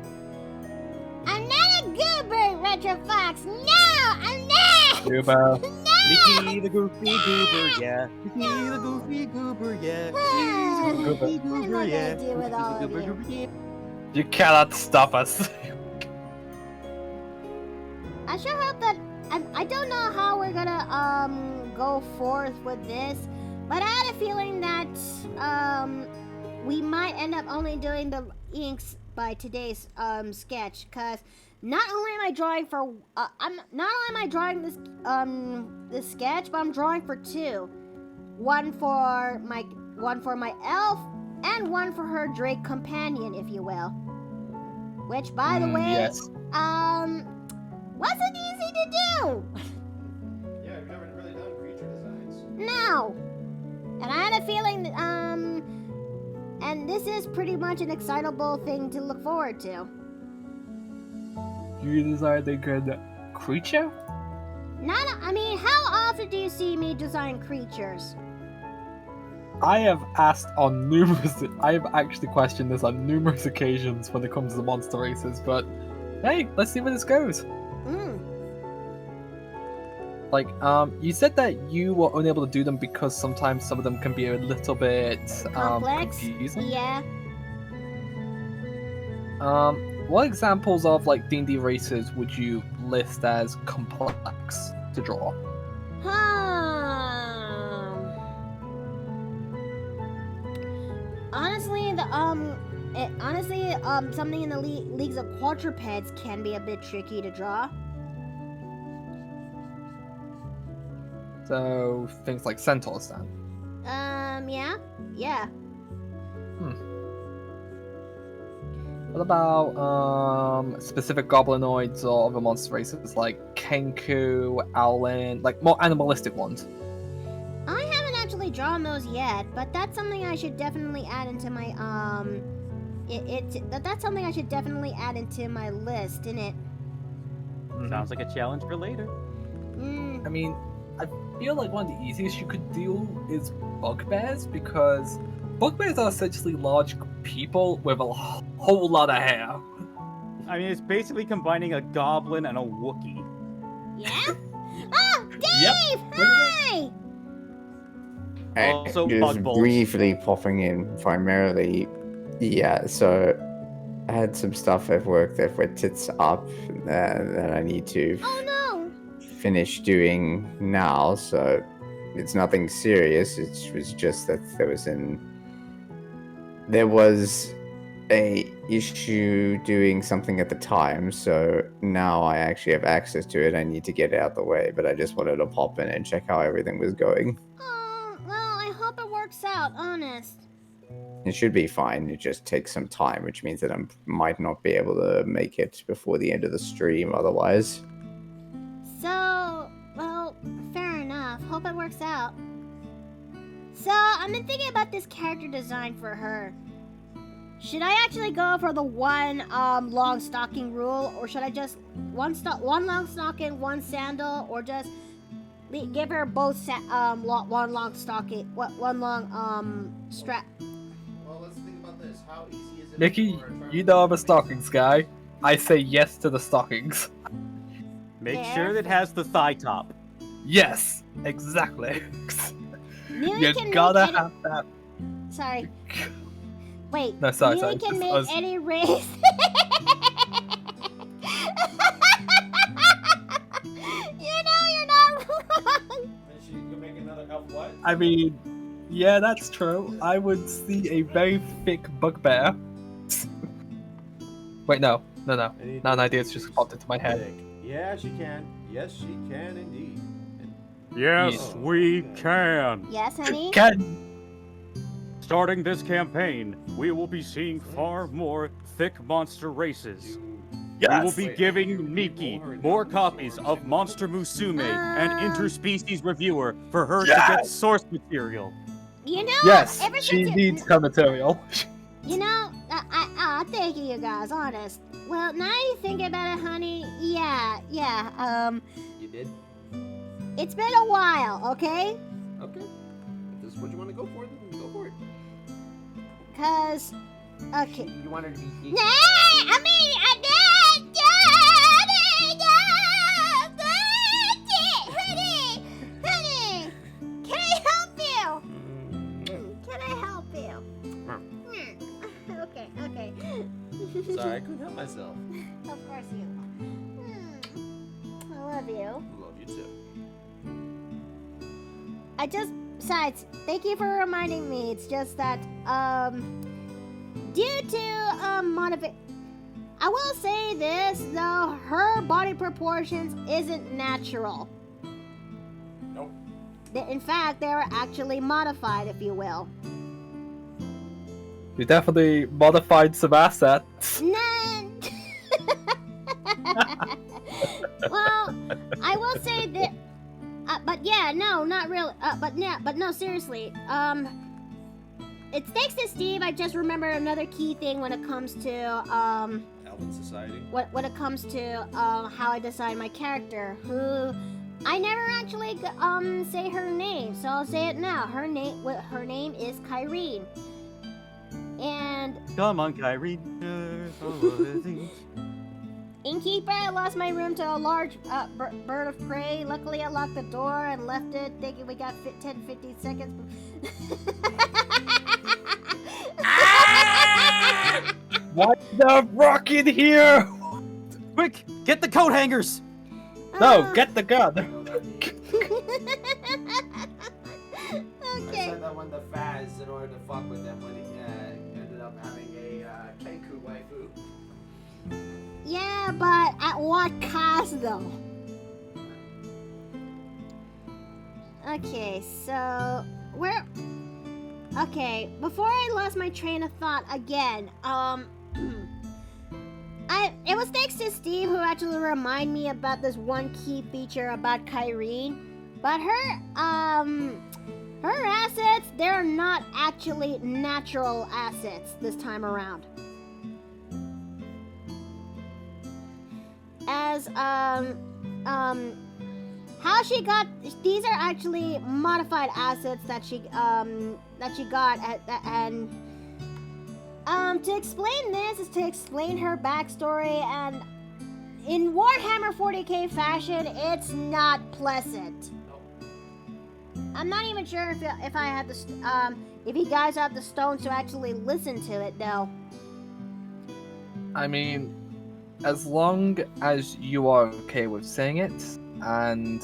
I'm not a goober, Retro Fox! No! I'm not! Goober. No! Mickey the Goofy Goober, yeah. Mickey the Goofy Goober, yeah. Mickey the Goofy What am Goober, I yeah. gonna do with all of you? Yeah. You cannot stop us. I sure hope that I don't know how we're gonna go forth with this, but I had a feeling that we might end up only doing the inks by today's sketch, cause not only am I drawing for this sketch, but I'm drawing for two, one for my elf and one for her Drake companion, if you will. Which, by the way, Yes. wasn't easy to do. Yeah, we've never really done creature designs. No. And I had a feeling that, and this is pretty much an excitable thing to look forward to. You designed a good creature? I mean, how often do you see me design creatures? I have actually questioned this on numerous occasions when it comes to monster races, but hey, let's see where this goes. Like, you said that you were unable to do them because sometimes some of them can be a little bit Complex? confusing. Yeah. What examples of like D&D races would you list as complex to draw? Honestly, something in the leagues of quadrupeds can be a bit tricky to draw. So things like centaurs then. Yeah. What about specific goblinoids or other monster races like Kenku, Owlin, like more animalistic ones? I haven't actually drawn those yet, but that's something I should definitely add into my that's something I should definitely add into my list, innit? Sounds like a challenge for later. I mean, I feel like one of the easiest you could deal is bugbears, because bugbears are essentially large people with a whole lot of hair. I mean, it's basically combining a goblin and a Wookiee. Yeah? Oh, Dave! Yep. Hi! Also, just bug bolts. briefly popping in primarily. Yeah, so I had some stuff at work that were tits up that I need to Oh no! finish doing now. So it's nothing serious. It was just that there was a issue doing something at the time. So now I actually have access to it. I need to get it out the way, but I just wanted to pop in and check how everything was going. Oh, well, I hope it works out, honest. It should be fine. It just takes some time, which means that I might not be able to make it before the end of the stream otherwise. So, well, fair enough. Hope it works out. So, I've been thinking about this character design for her. Should I actually go for the one long stocking rule, or should I just one long stocking, one sandal, or just give her both one long stocking, one long strap? Well, let's think about this. How easy is it? Nikki, for her you know I'm a stockings guy. I say yes to the stockings. Make There. sure that it has the thigh top. Yes, exactly. Neely You can gotta make any... have that. Sorry. Wait. No, sorry, Neely sorry. can make Us- any race. You're not wrong. And she can make another elf what? I mean, yeah, that's true. I would see a very thick bugbear. Wait, no. Now an idea's just popped into my head. Big. Yeah, she can. Yes, she can indeed. Yes, Yes. we can. Yes, honey. Can Starting this campaign, we will be seeing far more thick monster races. We will yes. be giving Miki more copies of Monster Musume and Interspecies Reviewer for her to get Yes. source material. You know, Yes, ever she since needs her material. you know, thank you guys, honest. Well, now you think about it, honey, yeah, You did? it's been a while, okay? Okay. If this is what you want to go for, then go for it. Cause, okay. You want her to be... Nah, I mean, honey. sorry, I couldn't help myself. Of course you will. I love you. Love you too. Besides, thank you for reminding me. It's just that, due to, I will say this, though, her body proportions isn't natural. Nope. In fact, they were actually modified, if you will. You definitely modified some assets. None! Well, I will say that, but yeah, no, not really, but no, seriously, it's thanks to Steve, I just remember another key thing when it comes to, Elven Society. when it comes to, how I design my character, who, I never actually, say her name, so I'll say it now. Her name is Kyrene. And Come on, Kyrie. Innkeeper, I lost my room to a large bird of prey. Luckily, I locked the door and left it, thinking we got 10-15 seconds. Why the rocket here? Quick, get the coat hangers. No, get the gun. I Okay. said that when the Faz, in order to fuck with them, when he ended up having a Kenku waifu. Yeah, but at what cost, though? Okay, so okay, before I lost my train of thought again, it was thanks to Steve who actually reminded me about this one key feature about Kyrene. But her assets, they're not actually natural assets this time around. As how she got these are actually modified assets that she got and to explain this is to explain her backstory, and in Warhammer 40k fashion, it's not pleasant. I'm not even sure if I have the if you guys have the stones to actually listen to it though. I mean, as long as you are okay with saying it, and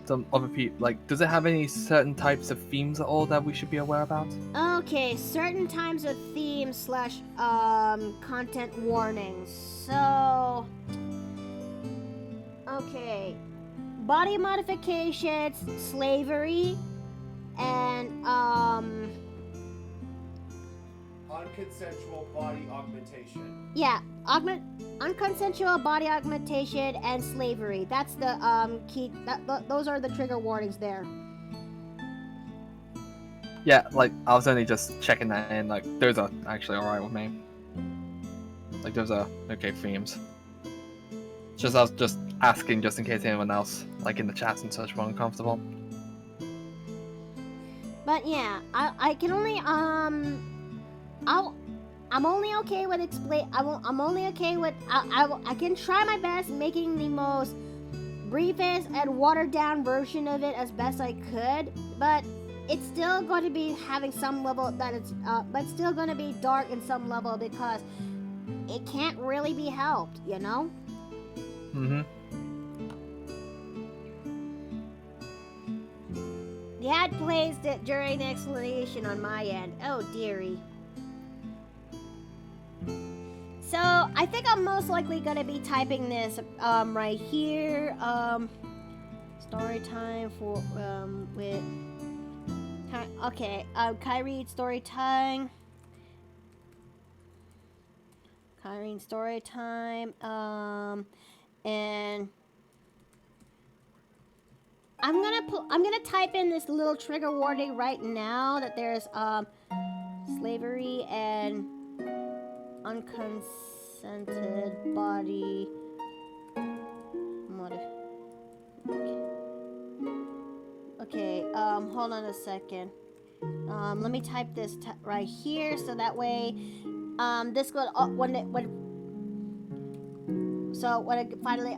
some other people, like, does it have any certain types of themes at all that we should be aware about? Okay, certain times of themes / content warnings. So, okay, body modifications, slavery, and Unconsensual body augmentation. yeah, unconsensual body augmentation and slavery. That's the key. Those are the trigger warnings there. Yeah, like, I was only just checking that in, like, those are actually alright with me. Like, those are okay themes. I was just asking just in case anyone else, like, in the chats and such, were uncomfortable. But yeah, I can only I'm only okay with I'm only okay with I can try my best making the most briefest and watered down version of it as best I could, but it's still going to be having some level that it's but still going to be dark in some level because it can't really be helped, you know? Mm-hmm. The ad plays it during the explanation on my end. Oh dearie. So I think I'm most likely gonna be typing this right here. Story time for with okay, Kyrene story time. Kyrene story time. And I'm gonna type in this little trigger warning right now that there's slavery and unconsented body okay, hold on a second. Let me type this right here so that way this will when it finally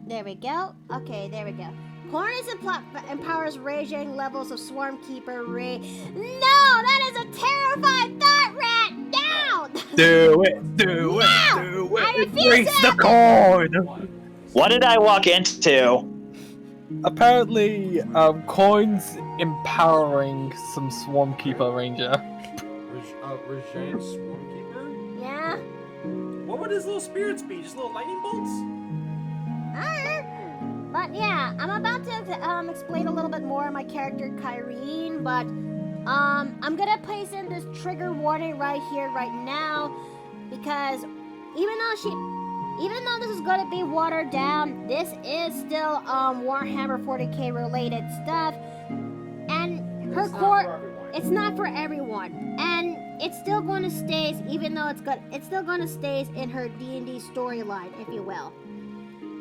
there we go. Okay, there we go. Cornus empowers raging levels of Swarmkeeper Ray. No, that is a terrifying thought, Rat! Down! Do it! Do it! No! Do it! I refuse Embrace to the have coin! What did I walk into? Apparently, coins empowering some Swarmkeeper Ranger. Regine's Swarmkeeper? Yeah? What would his little spirits be? Just little lightning bolts? But yeah, I'm about to explain a little bit more of my character Kyrene, but I'm gonna place in this trigger warning right here, right now, because even though this is gonna be watered down, this is still Warhammer 40k related stuff, and her core, it's not for everyone, and it's still going to stay, even though it's still going to stay in her D&D storyline, if you will.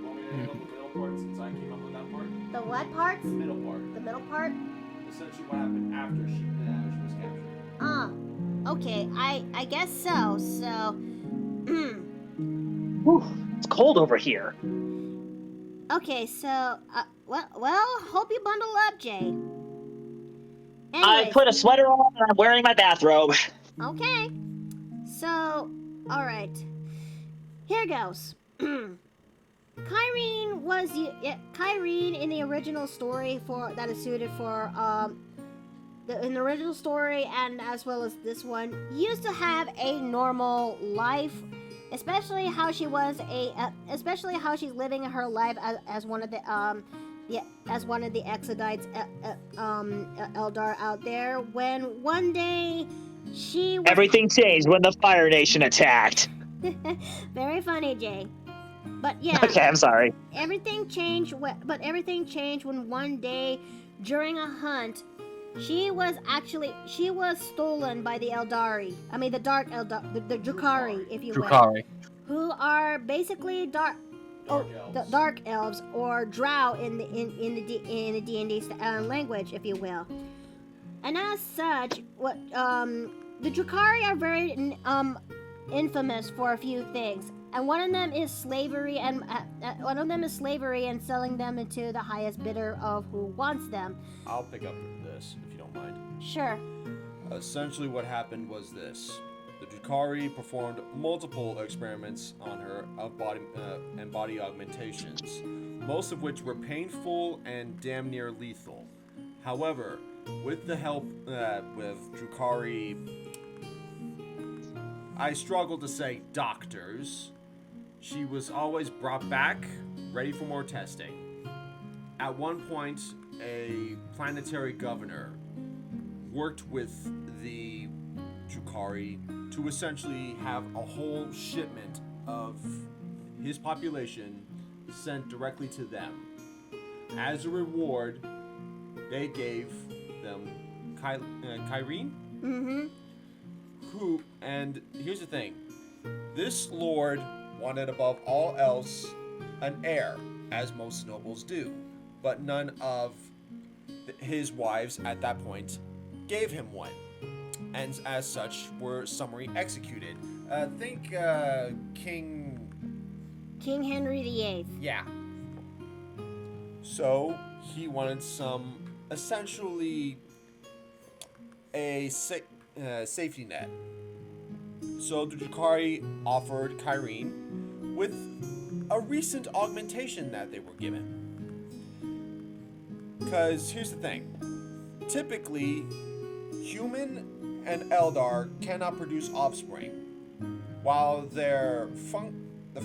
Want me to handle the middle part since I came up with that part? The what parts? The middle part. The middle part? Essentially what happened after she was captured. Okay, I guess so. So, Whew, it's cold over here. okay, so well, hope you bundle up, Jay. I Anyways, put a sweater on and I'm wearing my bathrobe. okay. So, all right. Here goes. Kyrene in the original story that is suited for in the original story and as well as this one used to have a normal life, especially how she's living her life as one of the Exodites Eldar out there. When one day she was Everything changed when the Fire Nation attacked. very funny, Jay. But yeah. Okay, I'm sorry. Everything changed when one day during a hunt she was stolen by the Eldari. I mean the Dark Eldar, the Drukhari, if you will. Drukhari. Who are basically dark elves or drow in the D&D language, if you will. And as such, the Drukhari are very infamous for a few things. And one of them is slavery, and selling them into the highest bidder of who wants them. I'll pick up this, if you don't mind. Sure. Essentially what happened was this. The Drukhari performed multiple experiments on her of body augmentations, most of which were painful and damn near lethal. However, with the help with Drukhari, I struggle to say doctors, she was always brought back, ready for more testing. At one point, a planetary governor worked with the Drukhari to essentially have a whole shipment of his population sent directly to them. As a reward, they gave them Kyrene, who, and here's the thing, this lord wanted above all else an heir, as most nobles do, but none of his wives at that point gave him one, and as such were summary executed. Think King Henry VIII. Yeah. So he wanted essentially a safety net. So the Drukhari offered Kyrene with a recent augmentation that they were given. Because here's the thing. Typically, human and Eldar cannot produce offspring. While the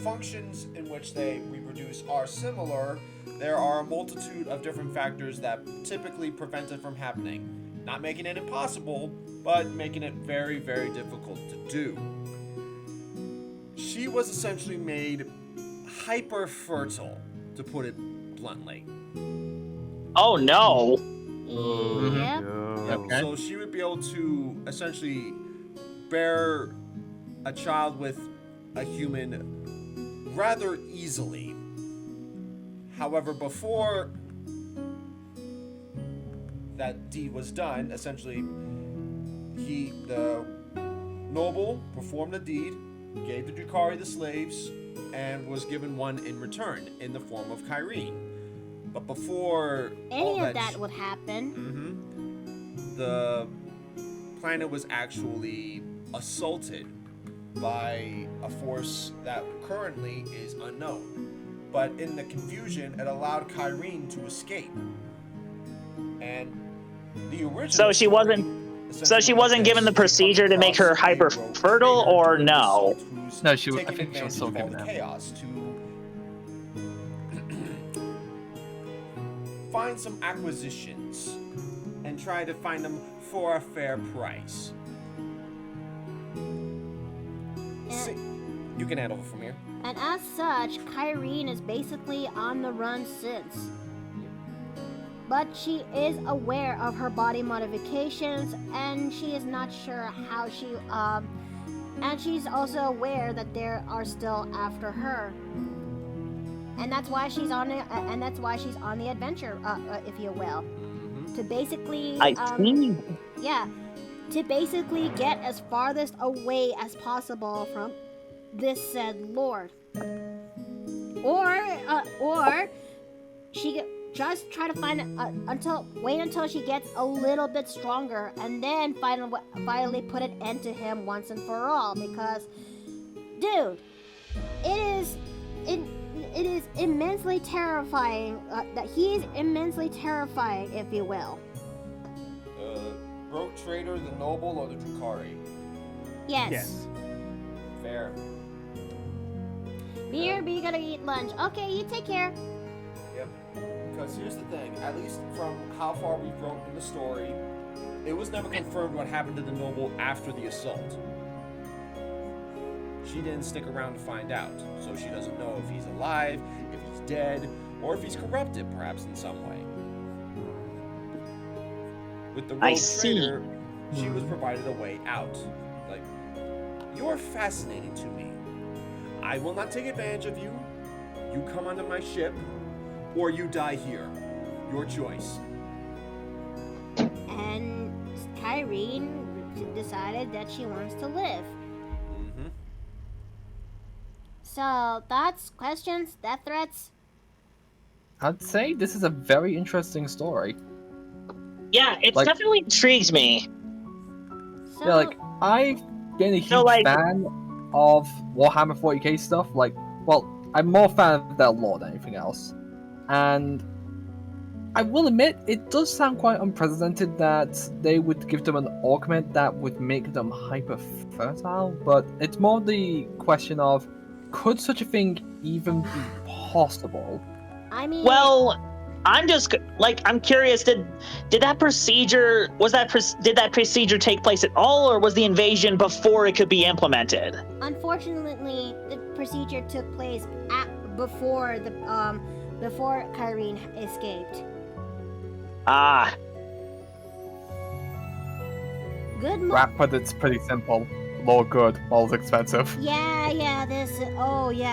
functions in which they reproduce are similar, there are a multitude of different factors that typically prevent it from happening. Not making it impossible, but making it very, very difficult to do. She was essentially made hyper-fertile, to put it bluntly. Oh no. Yep. Okay. So she would be able to essentially bear a child with a human rather easily. However, before that deed was done, essentially the noble performed the deed, gave the Drukhari the slaves, and was given one in return in the form of Kyrene. But before Any all of that would happen. the planet was actually assaulted by a force that currently is unknown. But in the confusion, it allowed Kyrene to escape. And the original So she wasn't given the procedure to make her hyper fertile, or no? No, she was. I think she was still given that. Chaos to find some acquisitions and try to find them for a fair price. See, you can handle it from here. And as such, Kyrene is basically on the run since. But she is aware of her body modifications, and she is not sure how she, and she's also aware that they are still after her. And that's why she's on the adventure, if you will. To basically, I see. yeah, to basically get as farthest away as possible from this said lord, or she just try to find wait until she gets a little bit stronger, and then finally put an end to him once and for all. Because, dude, it is immensely terrifying. That he is immensely terrifying, if you will. Rogue Trader, the Noble, or the Drakari? Yes. Fair. BRB gotta eat lunch. Okay, you take care. Yep. Because here's the thing, at least from how far we've wrote in the story, it was never confirmed what happened to the Noble after the assault. She didn't stick around to find out, so she doesn't know if he's alive, if he's dead, or if he's corrupted, perhaps in some way. With the Rogue Trader, she was provided a way out. Like, you're fascinating to me. I will not take advantage of you. You come onto my ship, or you die here. Your choice. And Kyrene decided that she wants to live. So, thoughts, questions, death threats? I'd say this is a very interesting story. Yeah, it definitely intrigues me. So, Yeah, like, I've been a huge fan of Warhammer 40k stuff. Like, well, I'm more fan of their lore than anything else. And I will admit, it does sound quite unprecedented that they would give them an augment that would make them hyper-fertile, but it's more the question of, could such a thing even be possible? I mean... Well, I'm curious, did that procedure take place at all, or was the invasion before it could be implemented? Unfortunately, the procedure took place before Kyrene escaped. Rap, but it's pretty simple. Lore good, all's expensive. Yeah,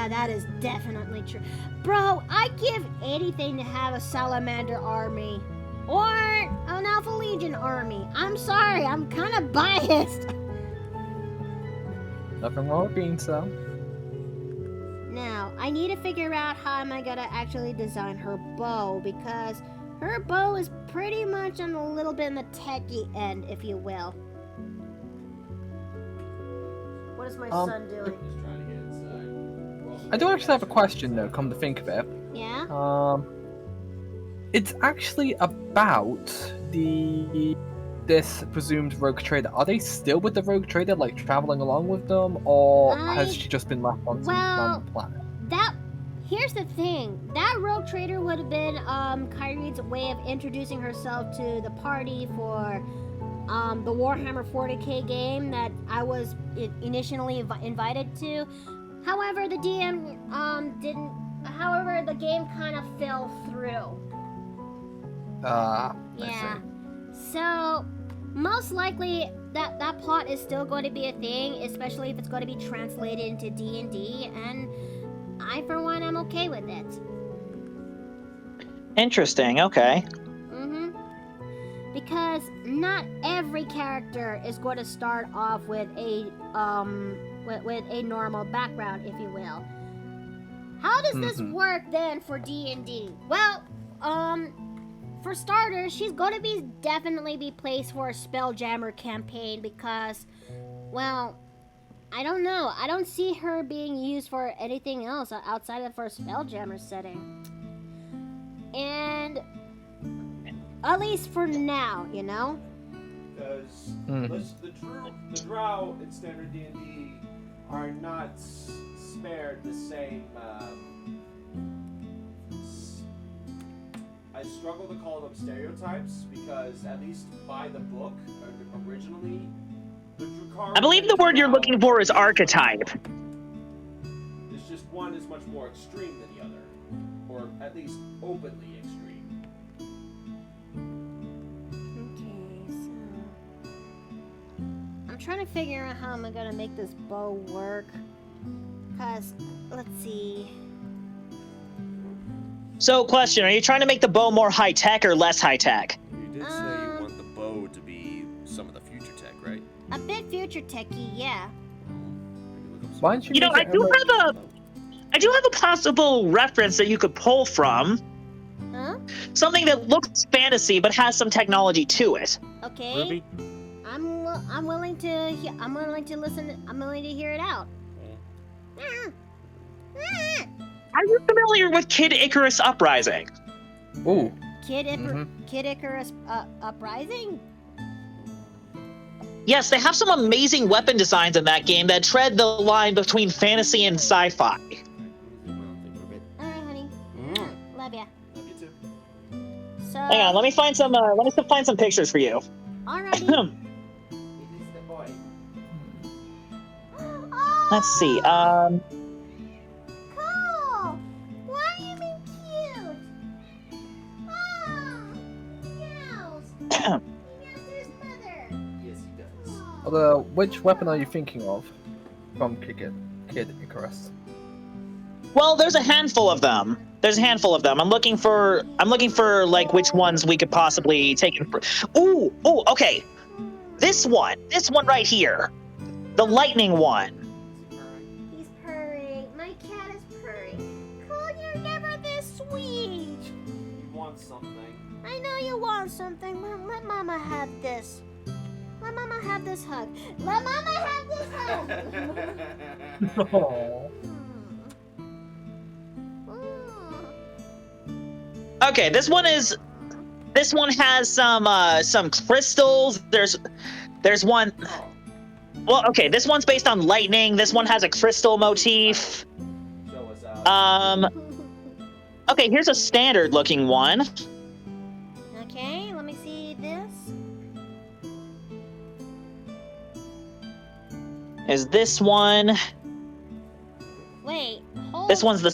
that is definitely true. Bro, I'd give anything to have a Salamander army. Or an Alpha Legion army. I'm sorry, I'm kind of biased. Nothing wrong with being so. Now, I need to figure out how am I gonna actually design her bow, because her bow is pretty much on a little bit in the techie end, if you will. What is my son doing? Just trying to get inside. Well, I do actually have a question though, come to think of it. Yeah? It's actually about this presumed rogue trader. Are they still with the rogue trader, like traveling along with them, or has she just been left on some random planet? Here's the thing. That rogue trader would have been Kyrene's way of introducing herself to the party for the Warhammer 40k game that I was initially invited to. However, the DM didn't. However, the game kind of fell through. I Yeah. see. So most likely that plot is still going to be a thing, especially if it's going to be translated into D&D, and I, for one, am okay with it. Interesting. Okay. Because not every character is going to start off with a normal background, if you will. How does this work then for D&D? Well, for starters, she's gonna definitely be placed for a Spelljammer campaign because, well, I don't know. I don't see her being used for anything else outside of for a Spelljammer setting. And at least for now, you know? Because the Drow in standard D&D are not spared the same. I struggle to call them stereotypes because, at least by the book, originally, the Drukhari. I believe the word you're looking for is archetype. It's just one is much more extreme than the other, or at least openly extreme. Okay, so I'm trying to figure out how I'm gonna make this bow work. Cause let's see. So, question: are you trying to make the bow more high tech or less high tech? You did say you want the bow to be some of the future tech, right? A bit future techy, yeah. Why don't you? You know, make I it do emerald? have a possible reference that you could pull from. Huh? Something that looks fantasy but has some technology to it. Okay. Ruby? I'm willing to listen. I'm willing to hear it out. Are you familiar with Kid Icarus Uprising? Ooh. Kid Icarus Uprising? Yes, they have some amazing weapon designs in that game that tread the line between fantasy and sci-fi. Alright, honey. Love ya. Love you too. So, Hang on, let me find some pictures for you. alrighty. He's the boy. Let's see. Cool! Why are you being cute? Oh, Meows! Meow's mother! Yes, he does. Although, which weapon are you thinking of from Kid Icarus? Well, there's a handful of them. I'm looking for like which ones we could possibly take. Ooh, okay. This one right here, the lightning one. He's purring. My cat is purring. Cool, you're never this sweet. You want something? I know you want something. Let Mama have this. Let Mama have this hug. Let Mama have this hug. Oh. Okay, this one has some crystals. There's one. Well, okay, this one's based on lightning. This one has a crystal motif. Show us out. Okay, here's a standard looking one. Okay, let me see this. Is this one? Wait, hold. This one's the.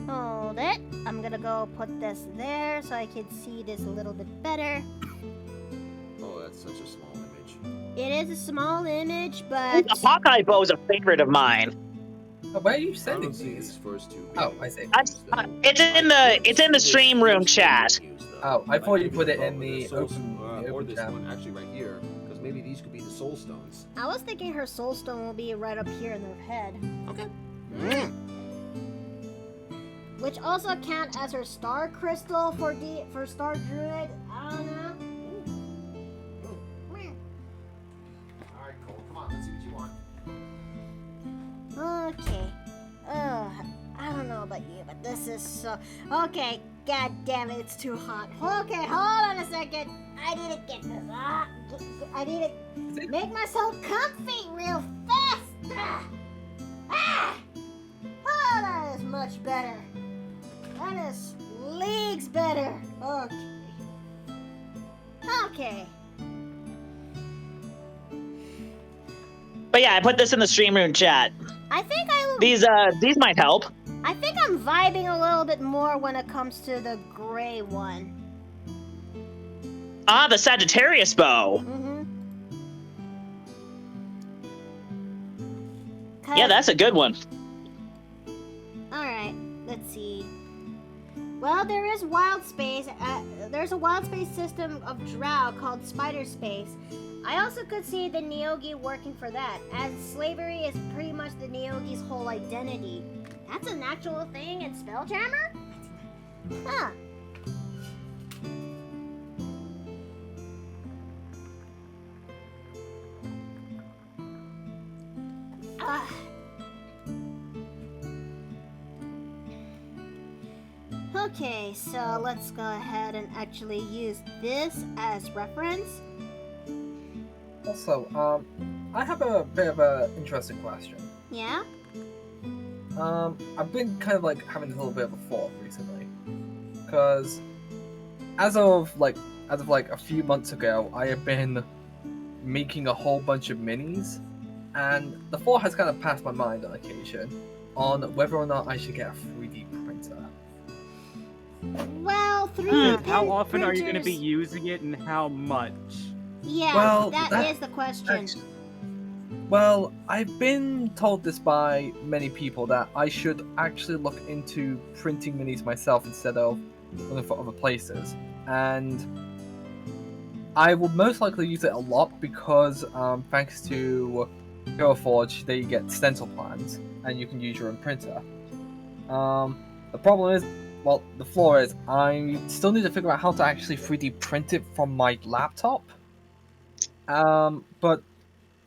Hold it. I'm gonna go put this there so I can see this a little bit better. Oh, that's such a small image. It is a small image, but The Hawkeye bow is a favorite of mine. Where are you I sending don't see these? these first two. Oh, being I see. It's in the stream room chat. Oh, I thought you put it Bow in with the soul- open or this chat. one actually right here, because maybe these could be the soul stones. I was thinking her soul stone will be right up here in her head. Okay. Which also count as her star crystal for Star Druid. I don't know. Alright, Cole, come on, let's see what you want. Okay. I don't know about you, but this is so. Okay, god damn it, it's too hot. Okay, hold on a second. I need to get this. I need to make myself comfy real fast. Oh, that is much better. That is leagues better. Okay. But yeah, I put this in the stream room chat. I think These might help. I think I'm vibing a little bit more when it comes to the gray one. Ah, the Sagittarius bow. Mm-hmm. Yeah, that's a good one. Alright, let's see. Well, there is wild space. There's a wild space system of Drow called Spider Space. I also could see the Neogi working for that, as slavery is pretty much the Neogi's whole identity. That's an actual thing in Spelljammer? Huh. Okay, so let's go ahead and actually use this as reference. Also, I have a bit of an interesting question. Yeah? I've been kind of like having a little bit of a thought recently, because as of like a few months ago, I have been making a whole bunch of minis, and the thought has kind of passed my mind on occasion on whether or not I should get a 3D printer. Well, 3D How often are you going to be printers- using it, and how much? Yeah, Well, that is the question. Well, I've been told this by many people that I should actually look into printing minis myself instead of looking for other places. And I will most likely use it a lot because, thanks to HeroForge, they get stencil plans and you can use your own printer. The problem is, well, the flaw is, I still need to figure out how to actually 3D print it from my laptop. But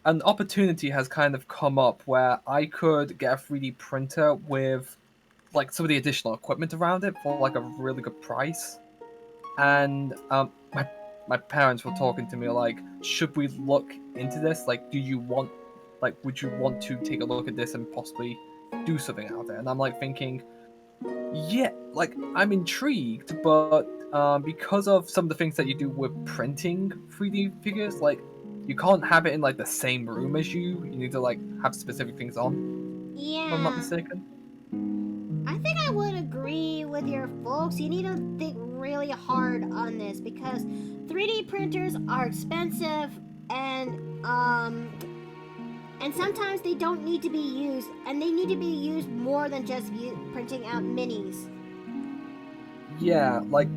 an opportunity has kind of come up where I could get a 3D printer with like some of the additional equipment around it for like a really good price. And my parents were talking to me like, should we look into this? Like, would you want to take a look at this and possibly do something out there? And I'm like thinking, yeah, like I'm intrigued, but because of some of the things that you do with printing 3D figures, like you can't have it in like the same room as you. You need to like have specific things on. Yeah. If I'm not mistaken. I think I would agree with your folks. You need to think really hard on this because 3D printers are expensive and sometimes they don't need to be used, and they need to be used more than just printing out minis. Yeah, like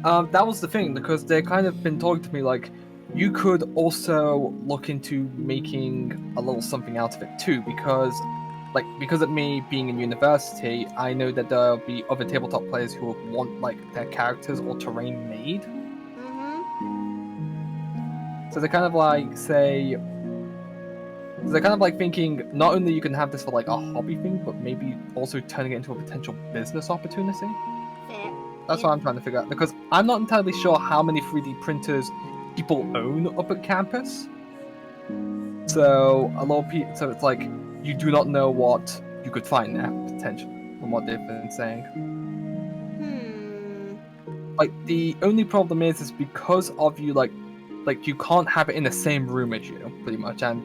that was the thing because they kind of been talking to me like you could also look into making a little something out of it too because of me being in university, I know that there'll be other tabletop players who will want like their characters or terrain made. Mm-hmm. So they're kind of like thinking not only you can have this for like a hobby thing, but maybe also turning it into a potential business opportunity. Fair. That's what I'm trying to figure out because I'm not entirely sure how many 3D printers people own up at campus. So a lot of people, so it's like you do not know what you could find there potentially from what they've been saying. Like the only problem is because of you like you can't have it in the same room as you pretty much, and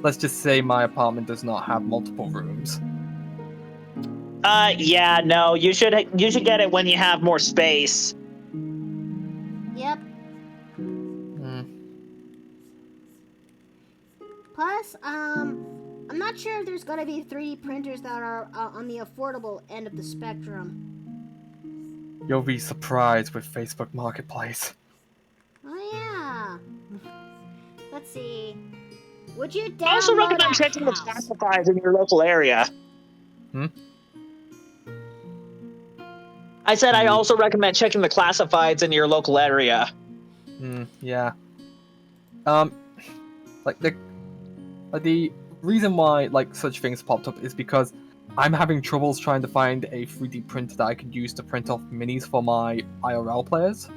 let's just say my apartment does not have multiple rooms. Yeah, no, you should get it when you have more space. Yep. Plus, I'm not sure if there's gonna be 3D printers that are on the affordable end of the spectrum. You'll be surprised with Facebook Marketplace. Oh yeah. Let's see. Would you download I also recommend a checking the house? classifieds in your local area. I said I also recommend checking the classifieds in your local area. Yeah. Like the reason why like such things popped up is because I'm having troubles trying to find a 3D printer that I could use to print off minis for my IRL players.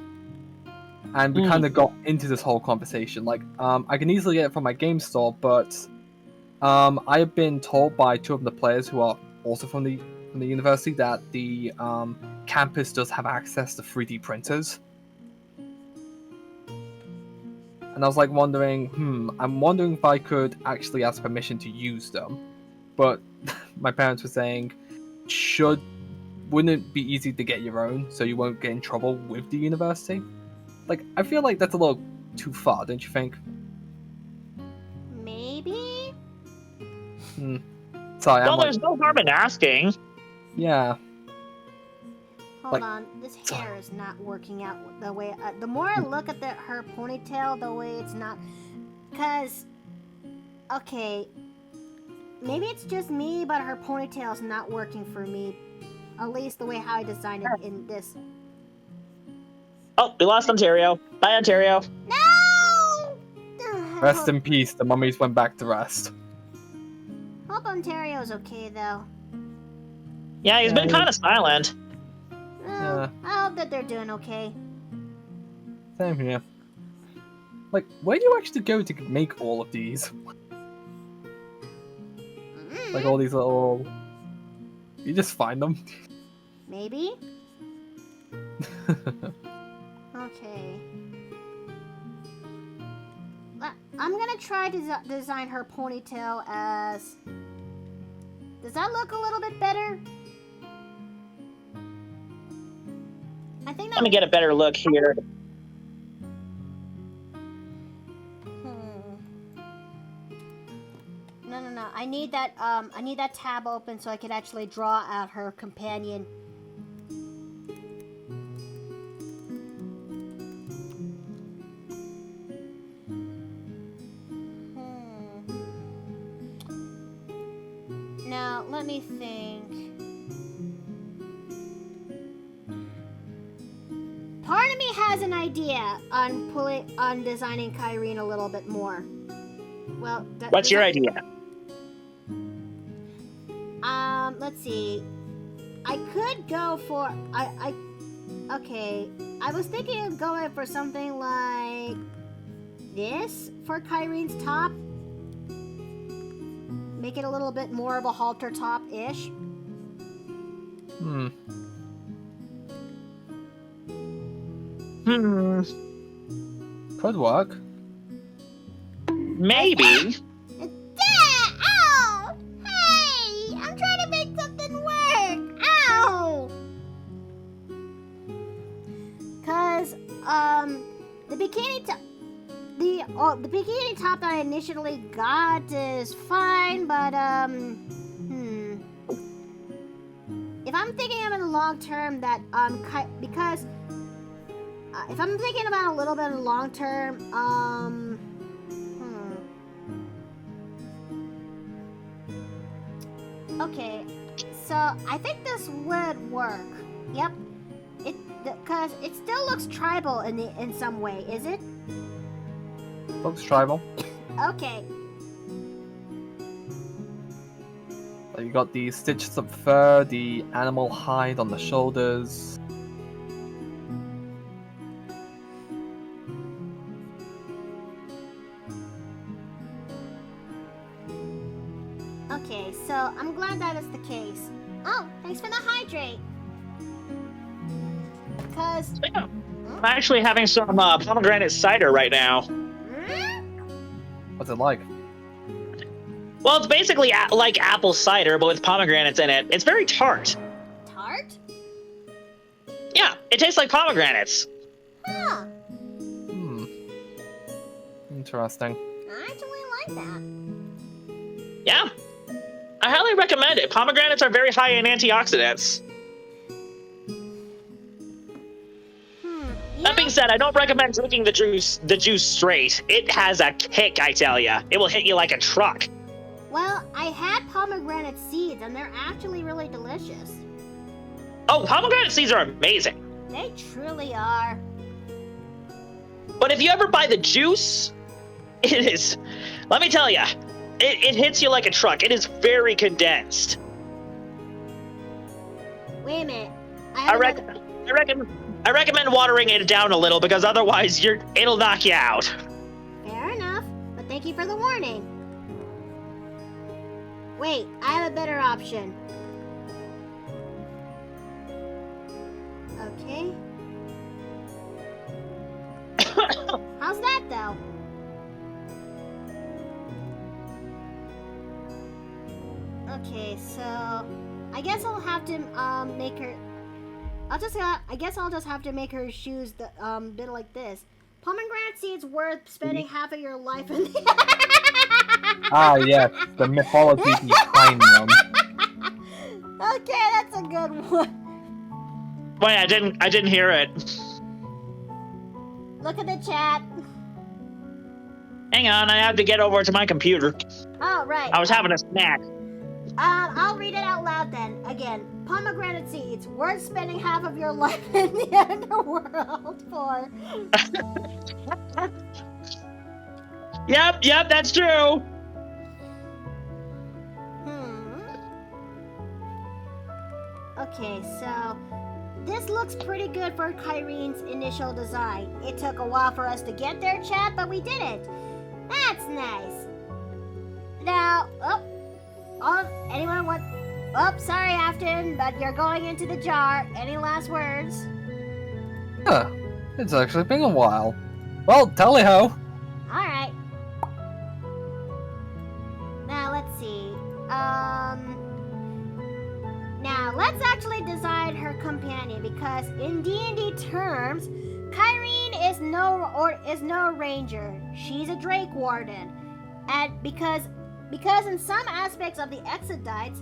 And we kind of got into this whole conversation. Like, I can easily get it from my game store, but I have been told by two of the players who are also from the university that the campus does have access to 3D printers. And I was like wondering, I'm wondering if I could actually ask permission to use them. But my parents were saying, wouldn't it be easy to get your own so you won't get in trouble with the university? Like, I feel like that's a little too far, don't you think? Maybe? Sorry, Well, I'm there's no harm in asking. Yeah. Hold on, this hair is not working out the way. The more I look at her ponytail, the way it's not. Cause, okay, maybe it's just me, but her ponytail's not working for me. At least the way how I designed it in this. Oh, we lost Ontario. Bye, Ontario. No! Rest in peace. The mummies went back to rest. Hope Ontario's okay though. Yeah, he's been kind of silent. Well, I hope that they're doing okay. Same here. Like, where do you actually go to make all of these? Like all these little... You just find them? Maybe? Okay. I'm gonna try to design her ponytail as... Does that look a little bit better? I think that... Let me get a better look here. No. I need that tab open so I could actually draw out her companion. Now, let me think. Part of me has an idea on designing Kyrene a little bit more. Well, What's your idea? Let's see. I could go for okay. I was thinking of going for something like this for Kyrene's top. Make it a little bit more of a halter top-ish. Could work. Maybe. Ow! Hey! I'm trying to make something work! Ow! Cause, the bikini top... The bikini top that I initially got is fine, but, if I'm thinking of it in the long term that, because... if I'm thinking about a little bit in the long term, okay, so I think this would work. Yep. Because it still looks tribal in some way, is it? Looks tribal. Okay. So you got the stitches of fur, the animal hide on the shoulders. Okay, so I'm glad that is the case. Oh, thanks for the hydrate. Because... I'm actually having some pomegranate cider right now. What's it like? Well, it's basically like apple cider, but with pomegranates in it. It's very tart. Tart? Yeah, it tastes like pomegranates. Huh. Interesting. I actually like that. Yeah. I highly recommend it. Pomegranates are very high in antioxidants. That being said, I don't recommend drinking the juice straight. It has a kick, I tell ya. It will hit you like a truck. Well, I had pomegranate seeds, and they're actually really delicious. Oh, pomegranate seeds are amazing. They truly are. But if you ever buy the juice, it is... Let me tell ya, it hits you like a truck. It is very condensed. Wait a minute. I recommend watering it down a little because otherwise it'll knock you out. Fair enough, but thank you for the warning. Wait, I have a better option. Okay. How's that, though? Okay, so I guess I'll have to make her. I guess I'll just have to make her shoes the bit like this. Pomegranate seeds worth spending half of your life in. Ah, yes, the mythology behind them. Okay, that's a good one. Wait, I didn't hear it. Look at the chat. Hang on, I have to get over to my computer. Oh, right. I was having a snack. I'll read it out loud then. Again, pomegranate seeds. Worth spending half of your life in the underworld for. Yep, that's true. Okay, so this looks pretty good for Kyrene's initial design. It took a while for us to get there, chat, but we did it. That's nice. Now, anyone want? Oh, sorry, Afton, but you're going into the jar. Any last words? Huh. It's actually been a while. Well, tally-ho. All right. Now let's see. Now let's actually design her companion because in D&D terms, Kyrene is no ranger. She's a Drake Warden, and because in some aspects of the Exodites,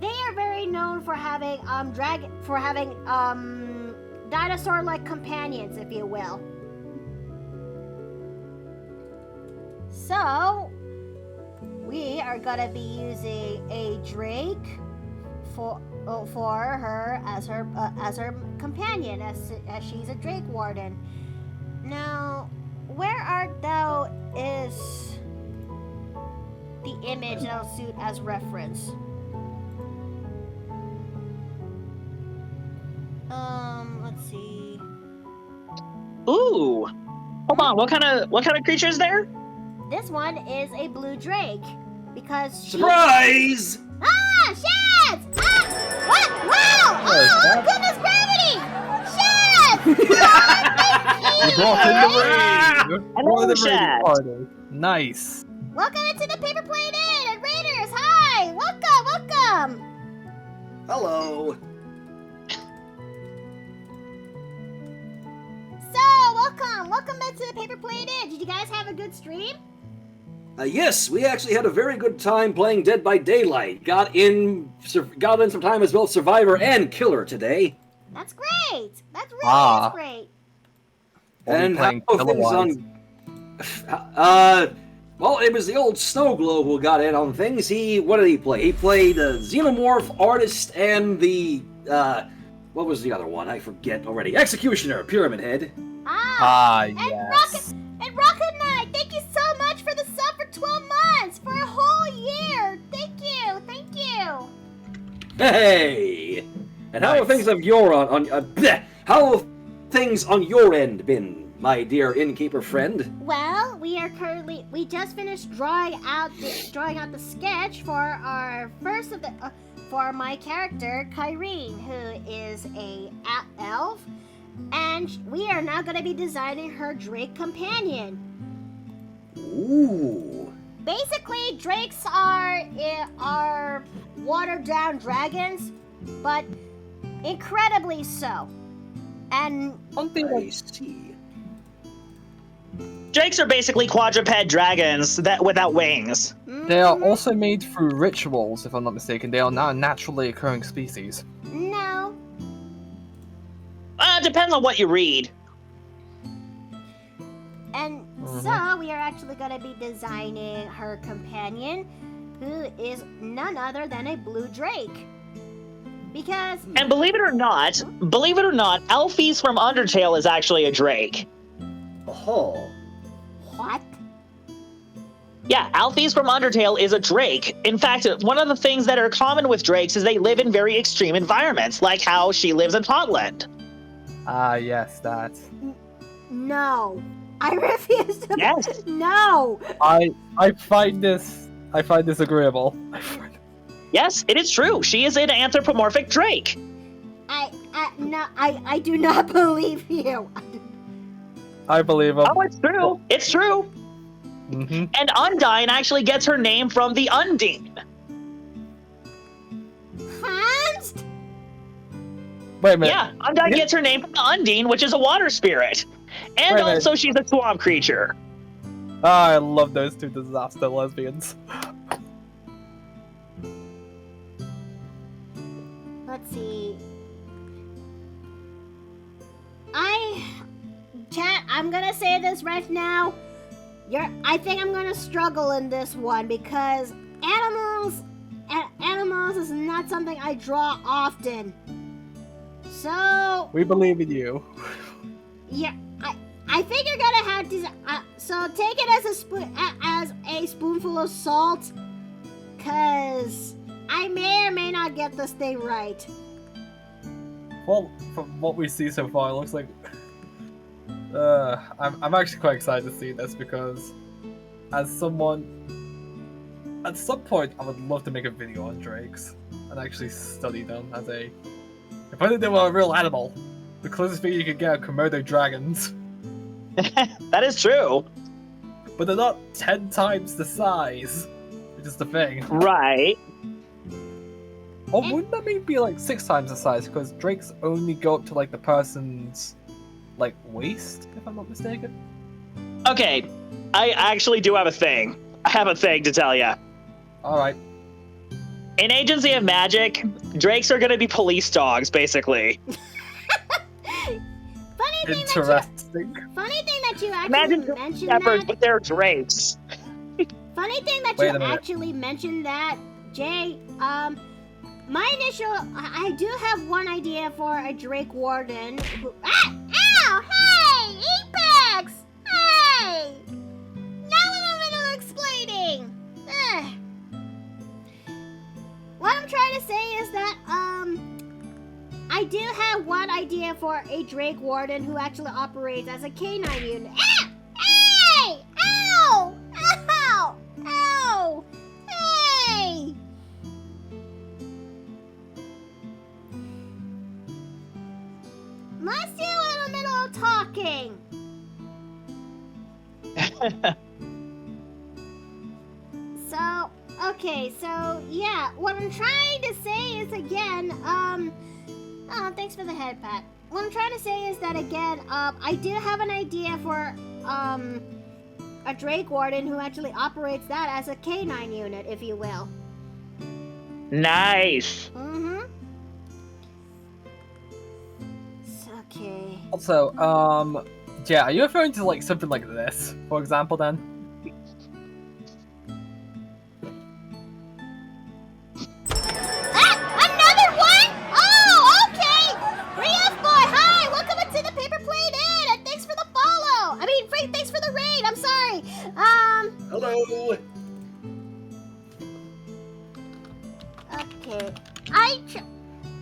they are very known for having dinosaur-like companions, if you will. So we are gonna be using a Drake for her as her companion, as she's a Drake Warden. Now, where art thou is the image that'll suit as reference. Let's see. Ooh. Hold on, what kind of creature is there? This one is a blue Drake because she... Surprise! Ah, shit! Ah, what? Wow! Oh, goodness gravity! Shit! You brought in the raid. Hello, the Shad. party. Nice. Welcome into the Paper Plate Inn and Raiders. Hi, welcome. Hello. So, welcome back to the Paper Plate Inn. Did you guys have a good stream? Yes, we actually had a very good time playing Dead by Daylight. Got in some time as both Survivor and Killer today. That's great. That's really great. And how playing things well, it was the old Snow Globe who got in on things. What did he play? He played Xenomorph, Artist, and the what was the other one? I forget already. Executioner, Pyramid Head. Yes. And Rocket Knight, thank you so much for the sub for 12 months, for a whole year. Thank you. Hey! And how are things on your how have things on your end been, my dear innkeeper friend? Well, we just finished drawing out the sketch for our first of the for my character Kyrene, who is a elf, and we are now going to be designing her Drake companion. Ooh. Basically, drakes are watered down dragons, but incredibly so. And I see. Drakes are basically quadruped dragons that without wings. They are also made through rituals, if I'm not mistaken. They are not a naturally occurring species. No. Depends on what you read. And so we are actually going to be designing her companion, who is none other than a blue drake. Because... And believe it or not, Alphys from Undertale is actually a drake. Oh. What? Yeah, Alphys from Undertale is a drake. In fact, one of the things that are common with drakes is they live in very extreme environments, like how she lives in Hotland. Yes, that. No. I refuse to... Yes. No. I find this agreeable. Yes, it is true. She is an anthropomorphic drake. I do not believe you. I believe him. Oh, it's true. It's true. Mm-hmm. And Undyne actually gets her name from the Undine. Hans? Wait a minute. Yeah, Undyne gets her name from the Undine, which is a water spirit. And Wait a minute. also she's a swamp creature. I love those two disaster lesbians. Let's see. Chat, I'm gonna say this right now. I think I'm gonna struggle in this one because animals is not something I draw often. So We believe in you. yeah, I think you're gonna have to. So take it as a spoonful of salt, cause I may or may not get this thing right. Well, from what we see so far, it looks like. I'm actually quite excited to see this because, as someone, at some point, I would love to make a video on drakes and actually study them as a. If only they were a real animal, the closest thing you could get are Komodo dragons. That is true. But they're not 10 times the size, which is the thing. Right. Or wouldn't that maybe be like 6 times the size? Because drakes only go up to like the person's like waist, if I'm not mistaken. Okay, I actually do have a thing. I have a thing to tell you. Alright. In Agency of Magic, drakes are gonna be police dogs, basically. Funny thing that you actually Imagine mentioned shepherds, that. but they're drakes. Funny thing that Wait you a minute. actually mentioned that, Jay. My initial, I do have one idea for a Drake Warden. Ow! Hey, Apex! Hey! Now I'm in the middle of explaining. What I'm trying to say is that I do have one idea for a Drake Warden who actually operates as a canine unit. Ah! Hey! Ow! Ow! Ow! Hey! Let's do it in the middle of talking. So yeah, what I'm trying to say is again, thanks for the head pat. What I'm trying to say is that again, I do have an idea for, a Drake Warden who actually operates that as a canine unit, if you will. Nice. Mm-hmm. Okay. Also, yeah, are you referring to like something like this, for example, then? Another one? Oh, okay! Rios boy, hi! Welcome to the Paper Plate Inn, and thanks for the follow! Thanks for the raid, I'm sorry! Hello. Okay.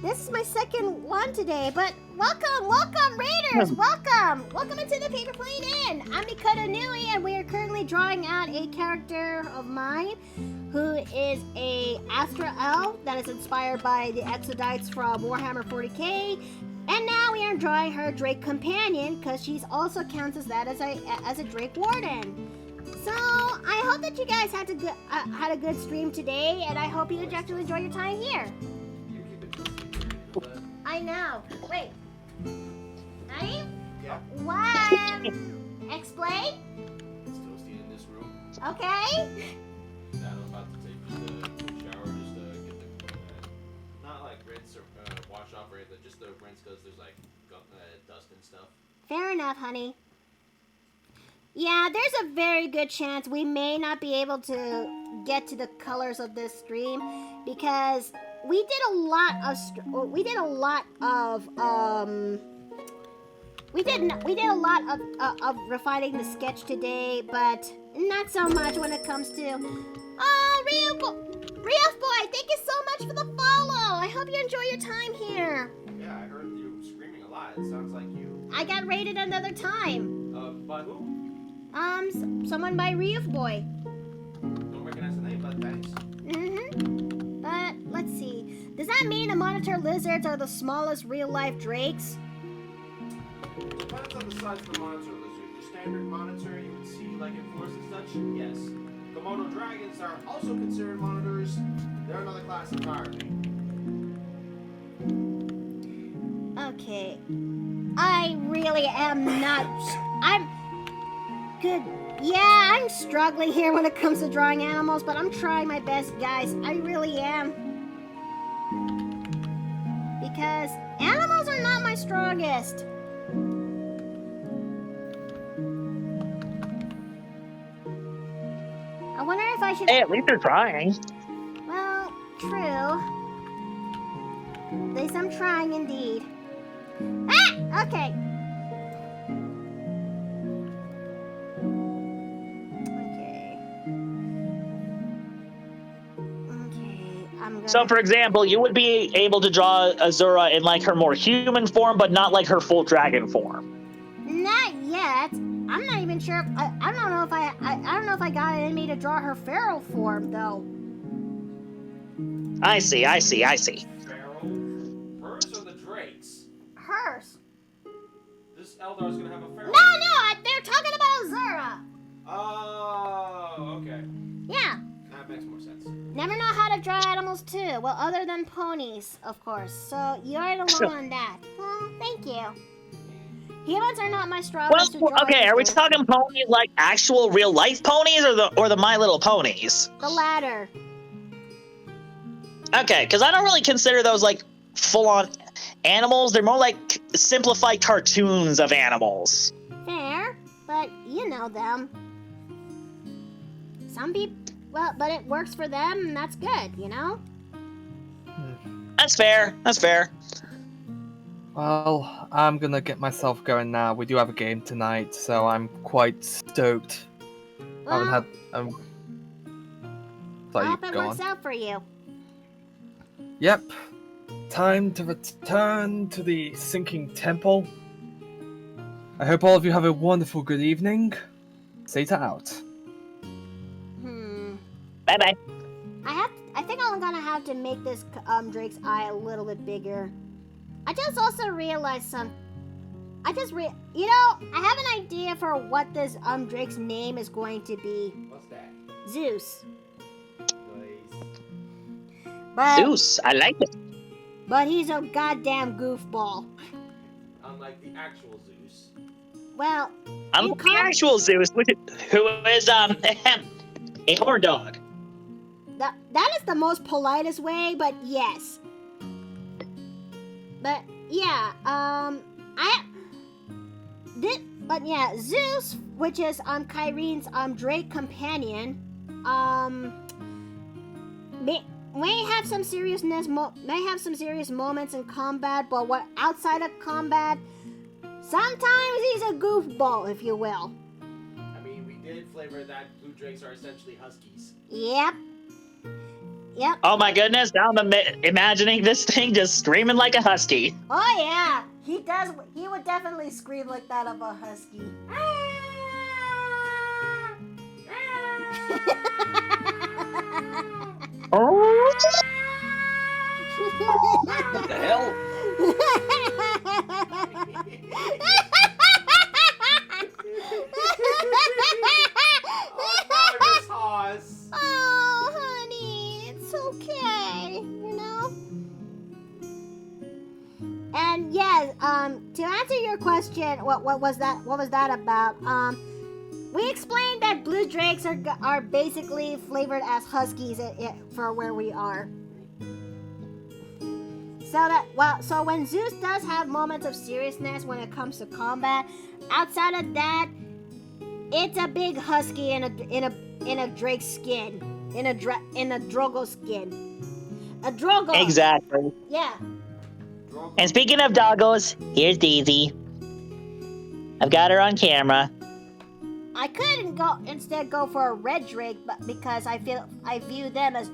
This is my second one today, but welcome, Raiders! Welcome into the Paper Plate Inn! I'm Mikado Nui, and we are currently drawing out a character of mine who is a Astral Elf that is inspired by the Exodites from Warhammer 40k. And now we are drawing her Drake Companion because she's also counts as that as a Drake Warden. So I hope that you guys had a good stream today, and I hope you actually enjoy your time here. You keep it secret. I know. Wait. Ready? Yeah. One. Explain. It's toasty in this room. Okay. And I'm about to take just a quick shower just to get the not like rinse or wash off or anything, just the rinse because there's like dust and stuff. Fair enough, honey. Yeah, there's a very good chance we may not be able to get to the colors of this stream because we did a lot of refining the sketch today, but not so much when it comes to Rio boy, thank you so much for the follow. I hope you enjoy your time here. Yeah, I heard you screaming a lot. It sounds like you. I got raided another time. By who? Someone by Reef Boy. Don't recognize the name, but thanks. Mm-hmm. But let's see. Does that mean the monitor lizards are the smallest real-life drakes? Depends on the size of the monitor lizard. Your standard monitor you would see like in Force and such, yes. Komodo dragons are also considered monitors. They're another class entirely. Okay. I really am not. I'm good. Yeah, I'm struggling here when it comes to drawing animals, but I'm trying my best, guys. I really am. Because animals are not my strongest. I wonder if I should. Hey, at least they're trying. Well, true. At least I'm trying indeed. Ah! Okay. I'm gonna... So, for example, you would be able to draw Azura in like her more human form, but not like her full dragon form. Not yet. I'm not even sure. I don't know if I don't know if I got it in me to draw her feral form though. I see. Feral? Hers or the Drake's? Hers. This Eldar's gonna have a feral. No, they're talking about Azura. Oh, okay. Yeah. That makes more sense. Never know how to draw animals too. Well, other than ponies, of course. So you're right along on that. Well, thank you. Humans are not my strongest. Well, okay, are we talking ponies like actual real life ponies or the My Little Ponies? The latter. Okay, because I don't really consider those like full-on animals. They're more like simplified cartoons of animals. Fair, but you know them. Some people, well, but it works for them, and that's good, you know? That's fair. Well, I'm gonna get myself going now. We do have a game tonight, so I'm quite stoked. I haven't had. I Sorry, hope it go works on. out for you. Yep. Time to return to the sinking temple. I hope all of you have a wonderful good evening. Zeta out. Bye-bye. I think I'm gonna have to make this Drake's eye a little bit bigger. I just also realized you know, I have an idea for what this Drake's name is going to be. What's that? Zeus. Nice. But, Zeus, I like it. But he's a goddamn goofball. Unlike the actual Zeus. Well, I'm the actual Zeus, who is a horn dog. That is the most politest way, but yes. But yeah, Zeus, which is Kyrene's Drake companion, may have some seriousness, may have some serious moments in combat, but what outside of combat, sometimes he's a goofball, if you will. I mean, we did flavor that blue drakes are essentially huskies. Yep. Oh my goodness, now I'm imagining this thing just screaming like a husky. Oh yeah, he does. He would definitely scream like that of a husky. What the hell? Oh, honey, it's okay, you know? And yes, to answer your question, what was that about? We explained that blue drakes are basically flavored as huskies for where we are. So when Zeus does have moments of seriousness when it comes to combat, outside of that, it's a big husky in a Drake skin, in a Drogo skin, a Drogo. Exactly. Yeah. And speaking of doggos, here's Daisy. I've got her on camera. I couldn't instead go for a red Drake, but because I view them as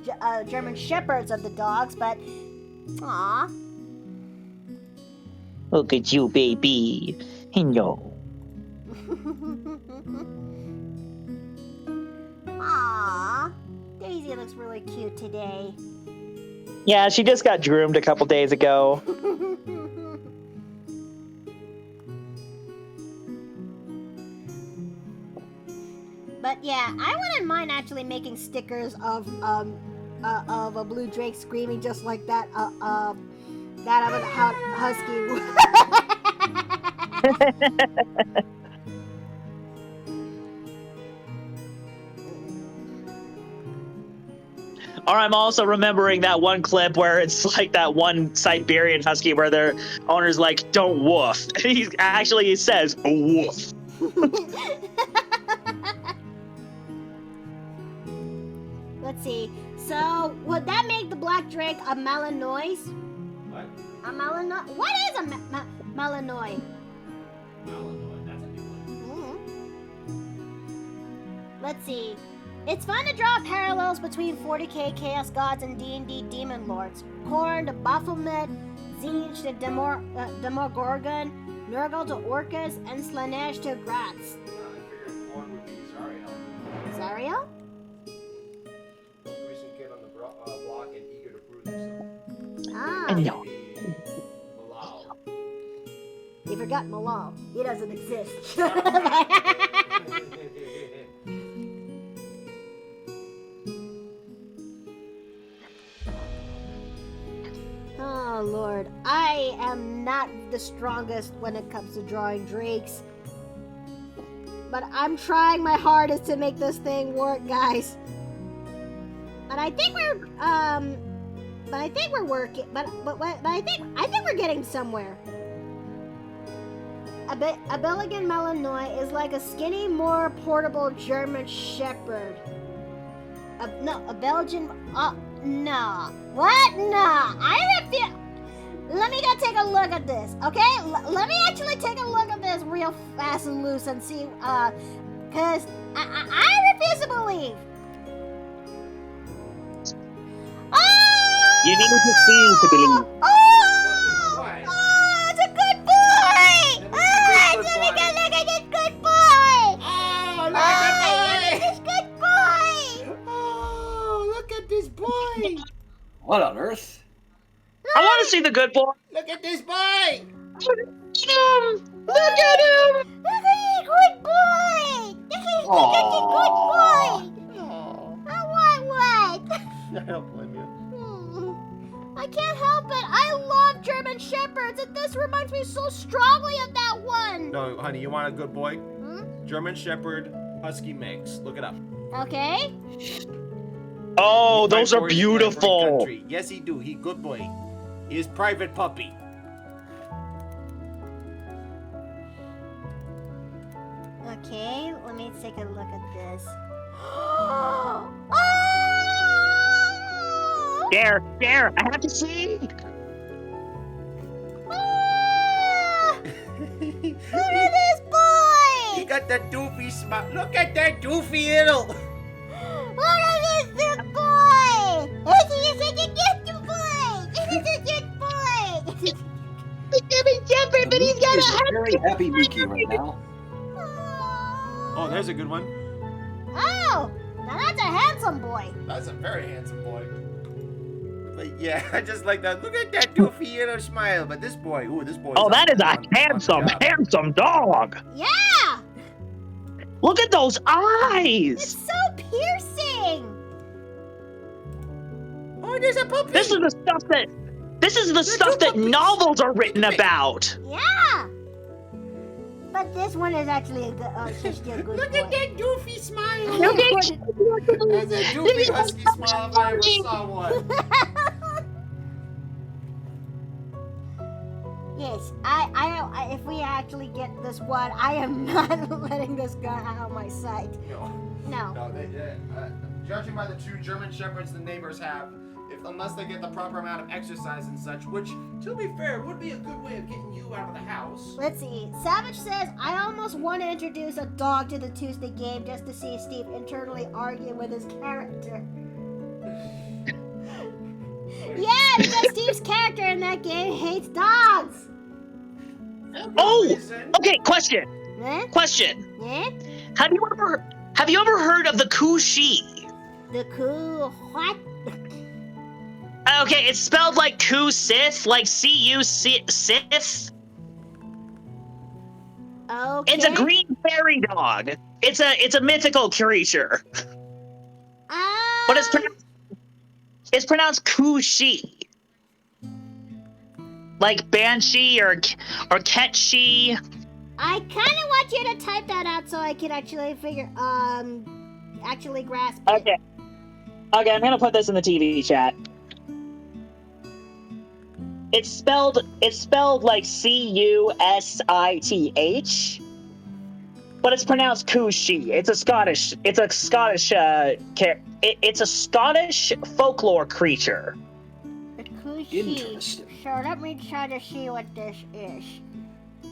German shepherds of the dogs, but aw. Look at you, baby. No. Aw, Daisy looks really cute today. Yeah, she just got groomed a couple days ago. But yeah, I wouldn't mind actually making stickers of a blue drake screaming just like that of a husky. Or I'm also remembering that one clip where it's like that one Siberian husky where their owner's like, "Don't woof." And he says, "Woof." Let's see. So, would that make the black drake a Malinois? What? A Malinois? What is a Malinois? Malinois. That's a new one. Let's see. It's fun to draw parallels between 40k Chaos Gods and D&D Demon Lords. Korn to Baphomet, Zinj to Demogorgon, Nurgle to Orcus, and Slanesh to Gratz. I figured one would be Zariel. Zariel? Recent kid on the block and eager to prove himself. Ah. And no. Maybe Malal. You forgot Malal. He doesn't exist. Oh, Lord. I am not the strongest when it comes to drawing drakes. But I'm trying my hardest to make this thing work, guys. But I think we're, working, but I think we're getting somewhere. A Belgian Malinois is like a skinny, more portable German Shepherd. A Belgian, no. What? No. I refuse. Let me go take a look at this, okay? Let me actually take a look at this real fast and loose and see, because I refuse to believe. Oh! You need to see to believe. Oh! What? Oh, it's a good boy! Let me Oh, see let this me good go look at this good boy! Oh, Oh, look at this good boy! Oh, look at this boy! What on earth? I want to see the good boy. Look at this boy! Look at him! Look at him! Look at this good boy! Look at this good boy! Oh, I want one! I don't blame you. I can't help it. I love German Shepherds, and this reminds me so strongly of that one. No, honey, you want a good boy? Hmm? German Shepherd Husky mix. Look it up. Okay. Oh, He those fight are for his country. beautiful. Yes, he do. He good boy. He is private puppy. Okay, let me take a look at this. Oh! There, I have to see. Ah! Look at this He boy! got that doofy smile. Look at that doofy little. Look at this good boy! This is such a good boy! This is a good boy! Shepherd, but he's got Mickey is a a very happy Mickey right now. Oh, there's a good one. Oh! Now that's a handsome boy! That's a very handsome boy. But yeah, I just like that. Look at that doofy little smile. But this boy, ooh, this boy. Oh, that is a on the job. handsome dog. Yeah! Look at those eyes. It's so piercing! Oh, there's a puppy. This is the stuff that novels are written about. Yeah! But this one is actually a good, oh, she's still a good Look boy. at that doofy smile. Look at That's a doofy husky smile if I ever saw one. Yes, I, if we actually get this one, I am not letting this go out of my sight. No. No, judging by the 2 German Shepherds the neighbors have, unless they get the proper amount of exercise and such, which, to be fair, would be a good way of getting you out of the house. Let's see. Savage says, I almost want to introduce a dog to the Tuesday game just to see Steve internally argue with his character. Yeah, because Steve's character in that game hates dogs. Oh, okay. Question. Eh? Eh? Have you ever heard of the Kushi? The cool what? Okay, it's spelled like Ku-Sith, like C-U Sith. Okay. It's a green fairy dog. It's a mythical creature, but it's pronounced Kushi, like Banshee or Ketchi. I kind of want you to type that out so I can actually actually grasp it. Okay, I'm gonna put this in the TV chat. It's spelled like Cusith, but it's pronounced Kushi. It's a Scottish. It's a Scottish. It's a Scottish folklore creature. A Kushi. Interesting. So let me try to see what this is. It's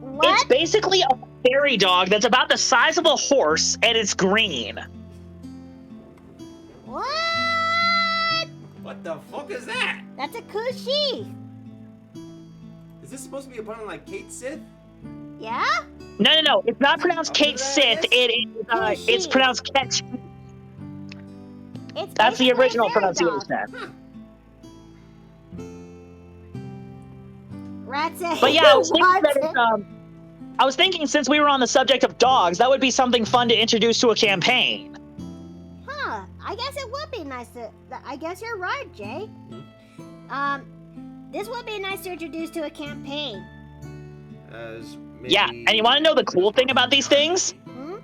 What? basically a fairy dog that's about the size of a horse, and it's green. What? What the fuck is that? That's a Kushi. Is this supposed to be a pun like Kate Sith? Yeah? No. It's not pronounced Oh, Kate is that Sith. it? It's pronounced Ketch. It's That's the basically a original fairy dog. pronunciation. Rat said. But yeah, What? I was thinking since we were on the subject of dogs, that would be something fun to introduce to a campaign. Huh. I guess it would be nice to. I guess you're right, Jay. This would be nice to introduce to a campaign. As maybe... Yeah, and you want to know the cool thing about these things? Hmm?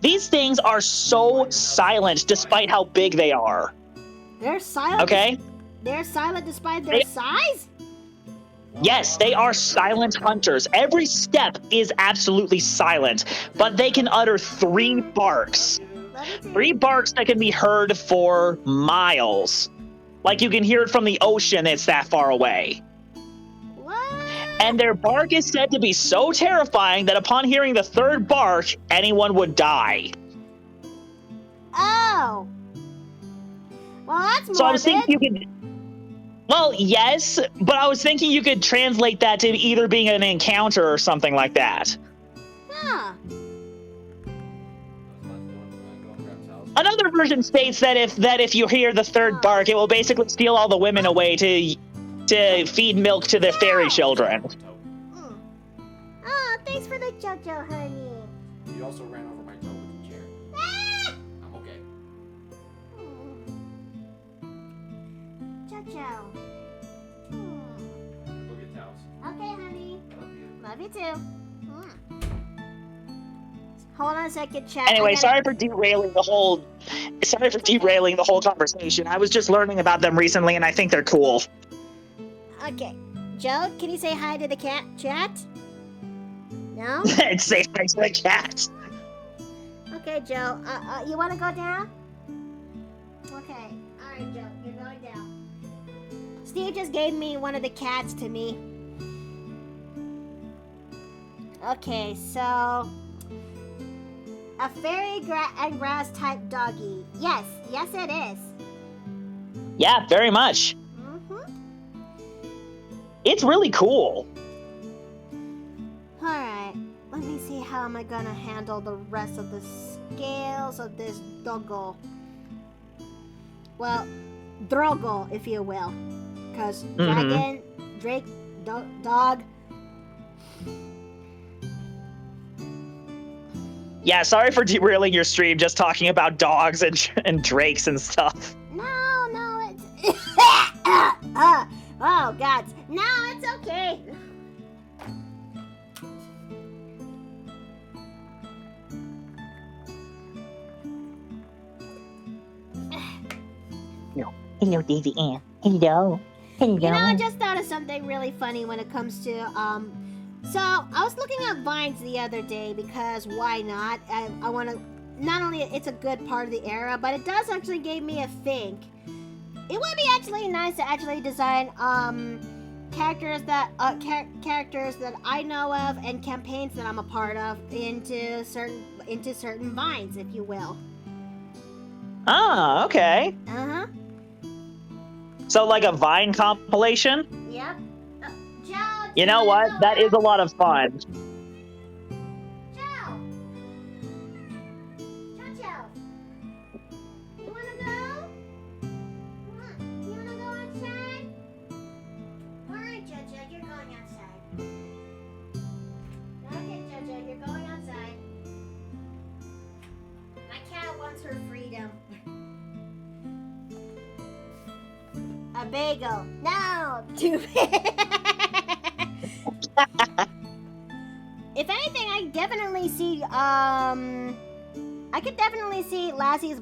These things are so silent despite how big they are. They're silent. Okay? They're silent despite their size? Yes, they are silent hunters. Every step is absolutely silent, but they can utter 3 barks. Let me see. 3 barks that can be heard for miles. Like you can hear it from the ocean, it's that far away. What? And their bark is said to be so terrifying that upon hearing the 3rd bark, anyone would die. Oh. Well, that's morbid. So I was thinking you could... Well, yes, but I was thinking you could translate that to either being an encounter or something like that. Huh. Another version states that if you hear the 3rd bark, it will basically steal all the women away to feed milk to their fairy children. Mm. Oh, thanks for the JoJo, honey. You also ran over my toe with the chair. Ah! I'm okay. JoJo. Go get towels. Okay, honey. Love you. Love you too. Hold on a second, chat. Anyway, I gotta- sorry for derailing the whole conversation. I was just learning about them recently, and I think they're cool. Okay. Joe, can you say hi to the chat? No? And say hi to the cat. Okay, Joe. You want to go down? Okay. All right, Joe. You're going down. Steve just gave me one of the cats to me. Okay, so... A fairy and grass type doggy. Yes, it is. Yeah, very much. Mm-hmm. It's really cool. Alright, let me see how am I gonna handle the rest of the scales of this doggo. Well, drogo, if you will. Because dragon, drake, dog. Yeah, sorry for derailing your stream just talking about dogs and drakes and stuff. No, it's... oh, God. No, it's okay. Hello, Daisy Ann. Hello. You know, I just thought of something really funny when it comes to, so I was looking at vines the other day because why not? I want to, not only it's a good part of the era, but it does actually give me a think. It would be actually nice to actually design, characters that I know of and campaigns that I'm a part of into certain vines, if you will. Ah, okay. Uh-huh. So like a Vine compilation? Yep. Joe, You know what? That is a lot of fun. Joe. You wanna go? You wanna go outside? Alright, Jojo, you're going outside. Okay, Jojo, you're going outside. My cat wants her freedom. A bagel. No! Too big. If anything, I definitely see, I could definitely see Lassie's,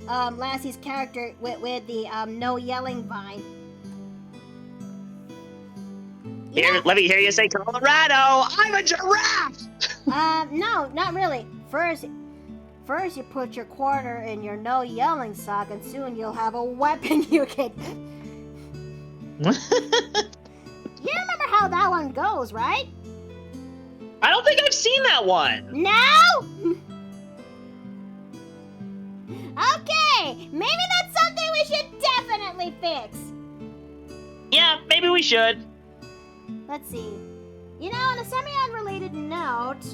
Lassie's character with the, no yelling vine. Here, let me hear you say Colorado. I'm a giraffe. No, not really. First you put your quarter in your no yelling sock, and soon you'll have a weapon you can. You remember how that one goes, right? I don't think I've seen that one. No? Okay, maybe that's something we should definitely fix. Yeah, maybe we should. Let's see. You know, on a semi-unrelated note,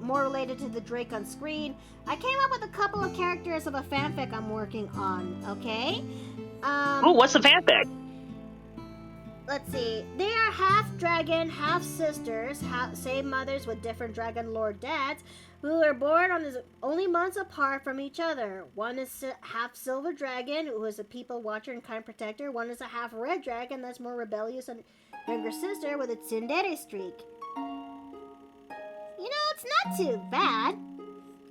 more related to the Drake on screen, I came up with a couple of characters of a fanfic I'm working on, okay? Ooh, what's the fanfic? Let's see. They are half dragon, half sisters, same mothers with different dragon lord dads, who are born on only months apart from each other. One is half silver dragon, who is a people watcher and kind protector. One is a half red dragon that's more rebellious and younger sister with a tsundere streak. You know, it's not too bad.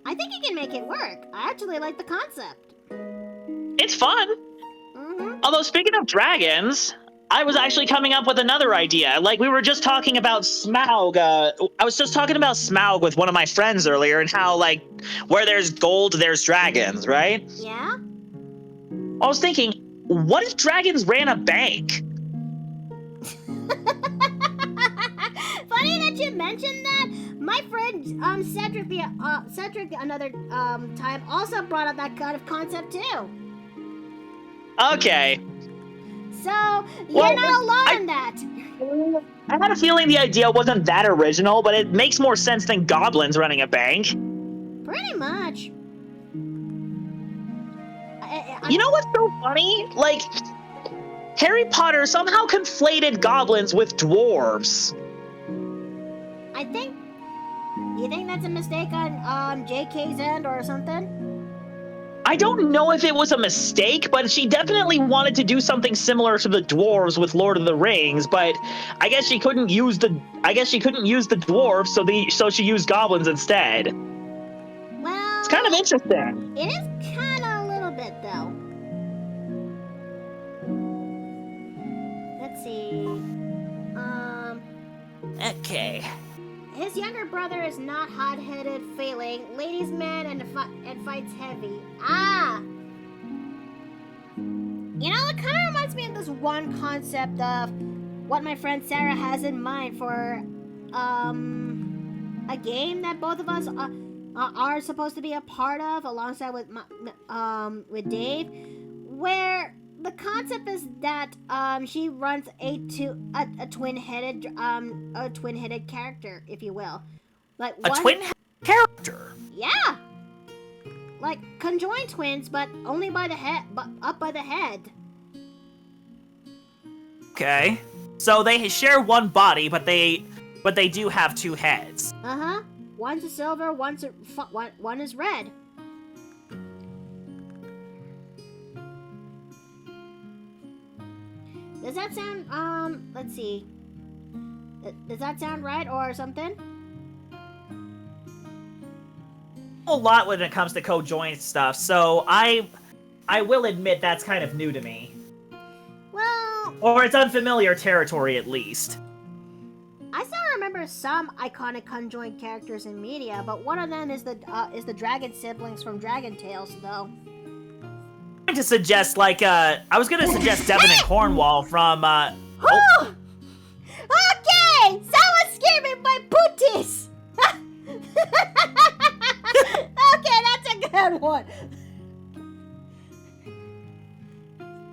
I think you can make it work. I actually like the concept. It's fun. Mm-hmm. Although, speaking of dragons, I was actually coming up with another idea. Like, we were just talking about Smaug. I was just talking about Smaug with one of my friends earlier, and how, like, where there's gold, there's dragons, right? Yeah? I was thinking, what if dragons ran a bank? Funny that you mentioned that. My friend Cedric another time also brought up that kind of concept too. Okay. So you're not alone in that. I had a feeling the idea wasn't that original, but it makes more sense than goblins running a bank. Pretty much. You know what's so funny? Like, Harry Potter somehow conflated goblins with dwarves. You think that's a mistake on JK's end or something? I don't know if it was a mistake, but she definitely wanted to do something similar to the dwarves with Lord of the Rings, but I guess she couldn't use the dwarves, so she used goblins instead. Well, It's kind of interesting. it is kind of a little bit though. Let's see. Okay. His younger brother is not hot-headed, failing, ladies' man, and fights heavy. Ah! You know, it kind of reminds me of this one concept of what my friend Sarah has in mind for, a game that both of us are supposed to be a part of, alongside with Dave, where the concept is that she runs a twin-headed character, if you will, like A twin character. Yeah, like conjoined twins, but only by the head, but up by the head. Okay. So they share one body, but they do have two heads. Uh-huh. One's a silver, one is red. Does that sound, let's see. Does that sound right or something? A lot when it comes to co-joint stuff, so I will admit that's kind of new to me. Well, Or it's unfamiliar territory at least. I still remember some iconic conjoined characters in media, but one of them is the dragon siblings from Dragon Tales, though. I was gonna suggest Devon and Cornwall from, Okay! Someone scared me by booties! Okay, that's a good one.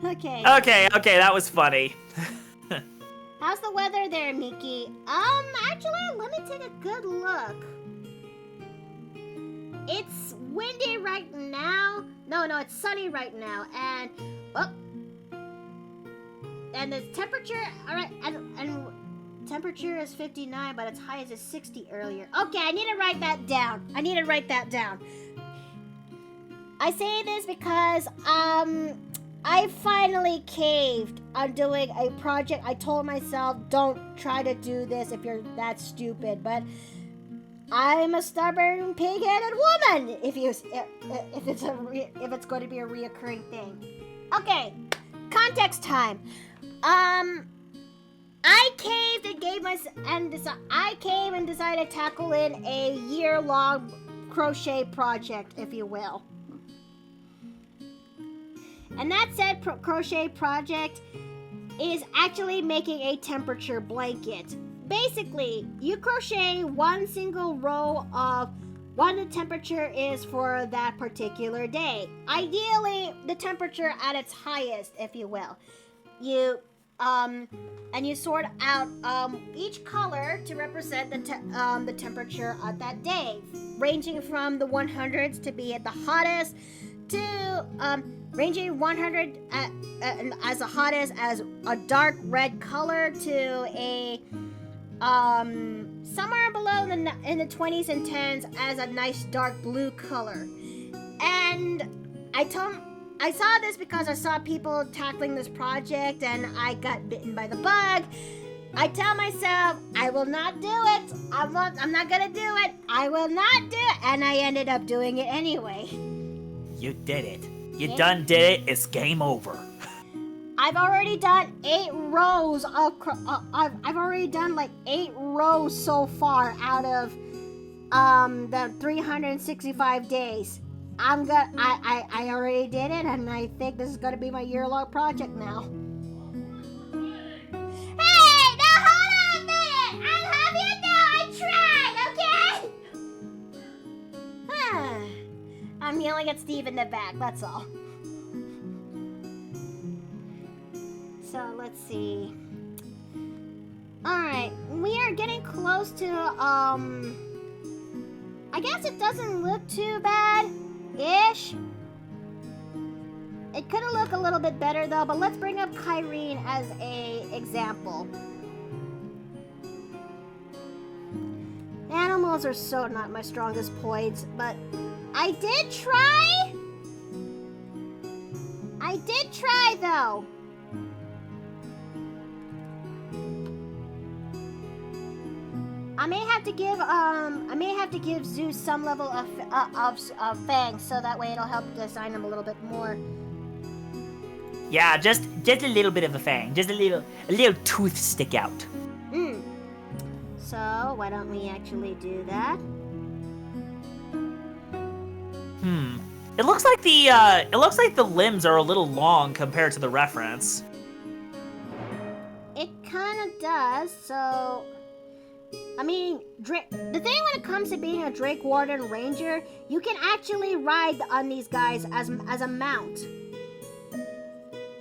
Okay. Okay, that was funny. How's the weather there, Miki? Actually, let me take a good look. It's windy right now. No, it's sunny right now, and the temperature, alright, and temperature is 59, but its high is 60 earlier. Okay, I need to write that down. I say this because, I finally caved on doing a project. I told myself, don't try to do this if you're that stupid, but I'm a stubborn, pig-headed woman. If it's going to be a reoccurring thing. Okay, context time. I caved and decided to tackle in a year-long crochet project, if you will. And that said crochet project is actually making a temperature blanket. Basically, you crochet one single row of what the temperature is for that particular day. Ideally, the temperature at its highest, if you will. You and you sort out each color to represent the temperature of that day, ranging from the 100s to be at the hottest to ranging 100 as the hottest as a dark red color to a somewhere below in the 20s and 10s as a nice dark blue color. And I saw this because I saw people tackling this project and I got bitten by the bug. I tell myself, I will not do it. I'm not gonna do it. I will not do it. And I ended up doing it anyway. You did it. You done did it. It's game over. I've already done 8 rows of. I've already done like 8 rows so far out of the 365 days. I already did it, and I think this is gonna be my year-long project now. Hey, now hold on a minute! I'm happy now. I tried, okay? I'm yelling at Steve in the back. That's all. So let's see. All right, we are getting close to I guess it doesn't look too bad. Ish. It could have looked a little bit better though, but let's bring up Kyrene as a example. Animals are so not my strongest points, but I did try. I did try though. I may have to give Zeus some level of fangs, so that way it'll help design him a little bit more. Yeah, just a little bit of a fang, just a little tooth stick out. So why don't we actually do that? It looks like the limbs are a little long compared to the reference. It kind of does. So. I mean, the thing when it comes to being a Drake Warden Ranger, you can actually ride on these guys as a mount.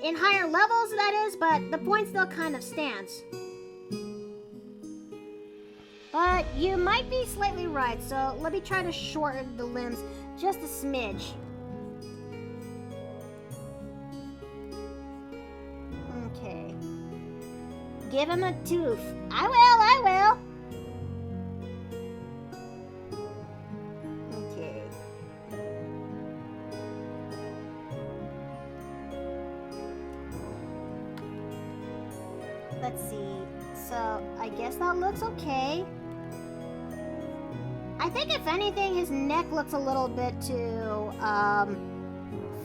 In higher levels, that is, but the point still kind of stands. But you might be slightly right, so let me try to shorten the limbs just a smidge. Okay. Give him a tooth. I will. Let's see. So, I guess that looks okay. I think if anything, his neck looks a little bit too,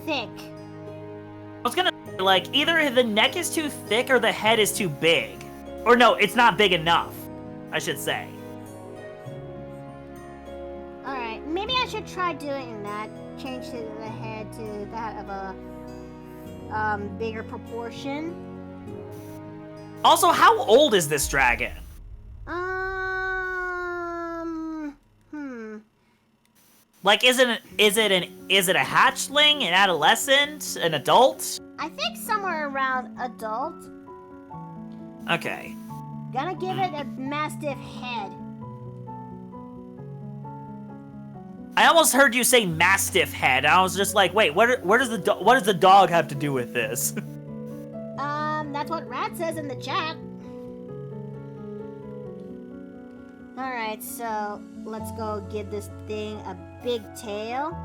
thick. I was gonna say, like, either the neck is too thick or the head is too big. Or no, it's not big enough, I should say. Alright, maybe I should try doing that. Change the head to that of a, bigger proportion. Also, how old is this dragon? Like, is it a hatchling, an adolescent, an adult? I think somewhere around adult. Okay. Gonna give it a mastiff head. I almost heard you say mastiff head. I was just like, wait, what does the dog have to do with this? That's what Rat says in the chat. Alright, so let's go give this thing a big tail.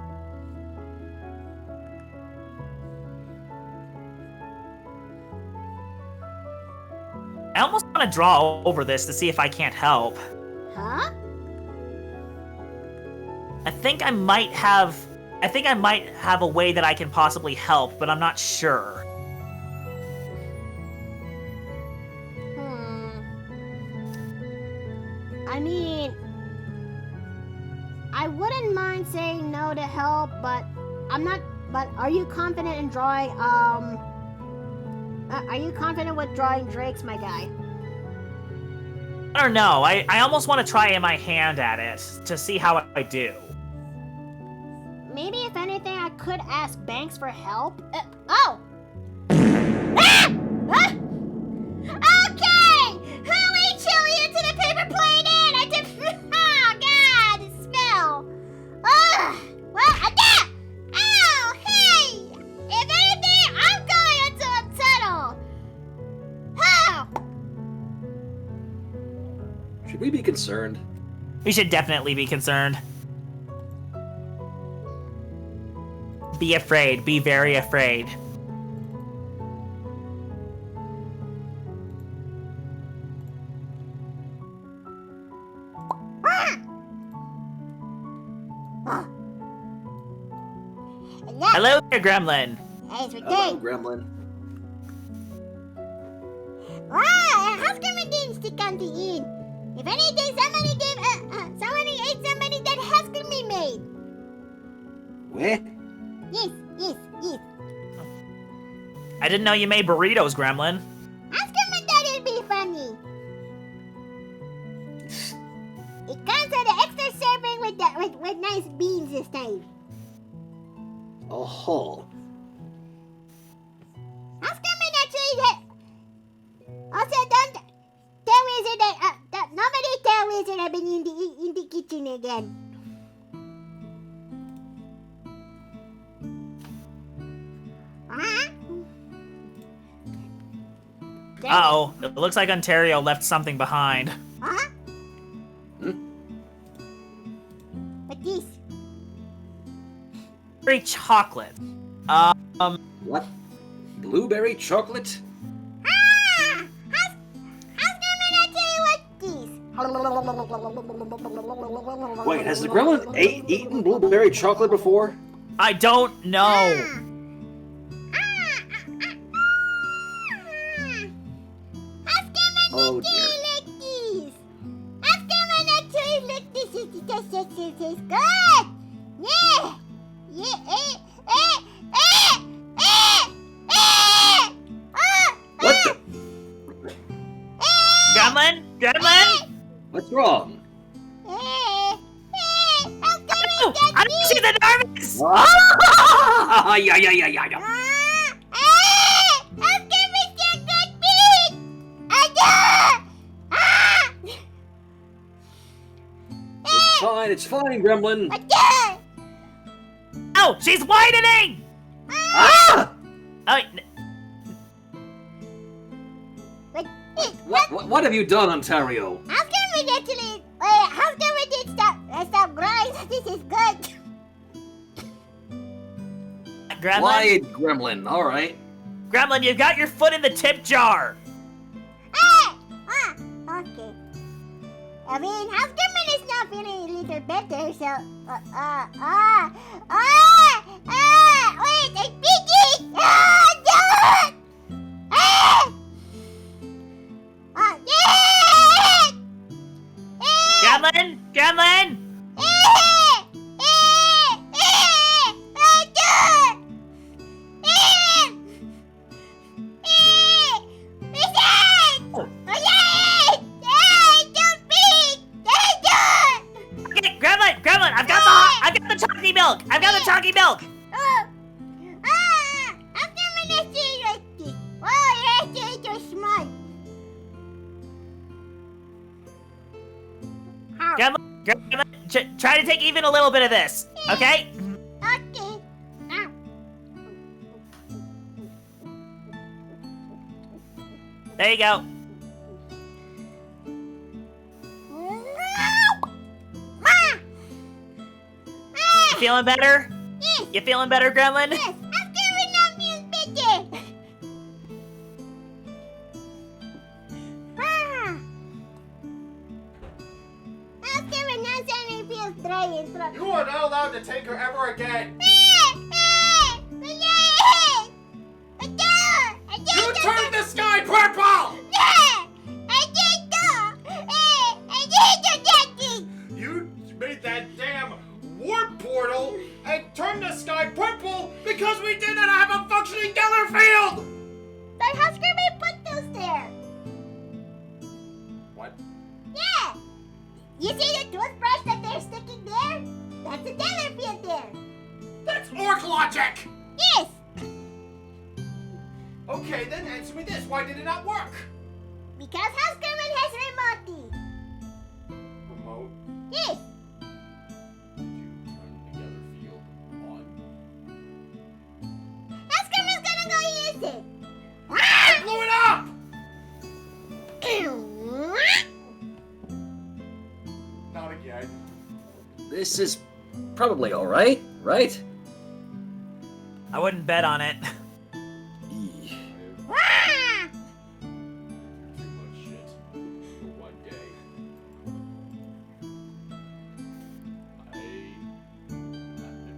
I almost want to draw over this to see if I can't help. Huh? I think I might have a way that I can possibly help, but I'm not sure. saying no to help, but I'm not. But are you confident in drawing? Are you confident with drawing drakes, my guy? I don't know. I almost want to try my hand at it to see how I do. Maybe if anything, I could ask Banks for help. Oh! Ah! Ah! Okay! Who ate chili into the paper plate in? I did. Oh God! The smell. Ugh. Well, I did. Oh, hey! If anything, I'm going into a tunnel. Oh! Should we be concerned? We should definitely be concerned. Be afraid. Be very afraid. Hello there, Gremlin. Hey, it's Hello, Ricky. Gremlin. Wow, how's coming didn't stick on the end? If anything, somebody ate somebody that has to be made. Where? Yes. I didn't know you made burritos, Gremlin. How's coming that it'd be funny? It comes with an extra serving with nice beans this time. Oh. How's coming actually that? Also, don't tell Wizard that nobody tell Wizard I've been in the kitchen again. Uh-oh. It looks like Ontario left something behind. What this? Very chocolate. What? Blueberry chocolate? How's coming actually what this? Wait, has the gremlin eaten blueberry chocolate before? I don't know. Oh dear. Like this. How's coming actually like this? It's good. Yeah. What the? Gremlin? What's wrong? Oh, I don't see the nervous! Ah! Yeah. It's fine, Gremlin. Oh, she's widening! Ah! Oh, What have you done, Ontario? How's coming actually? How's coming did stop growing? This is good. Gremlin? Quiet, Gremlin. All right. Gremlin, you got your foot in the tip jar. Okay. I mean, how's coming is not feeling a little better, so wait, I beat it! Gremlin! Okay, Gremlin, I've got the chalky milk. I've got the chalky milk. How coming I see like this? Wow, you're actually too smart. Gremlin, try to take even a little bit of this, okay? Okay. There you go. You feeling better? Yes. You feeling better, Gremlin? Yes, I'm feeling now feels better. I'm feeling now suddenly feels dry and throat. You are not allowed to take her ever again. You turned the sky purple! You made that damn warp port sky purple because we didn't have a functioning Geller field! Then how come we put those there? What? Yeah! You see the toothbrush that they're sticking there? That's a Geller field there. That's orc logic! Yes! Okay, then answer me this. Why did it not work? Because House German has remote. Remote. Yes! You turn the Geller field on. House German's gonna go use it. I blew it up! Not again. This is probably all right, right? I wouldn't bet on it. Too much shit for one day.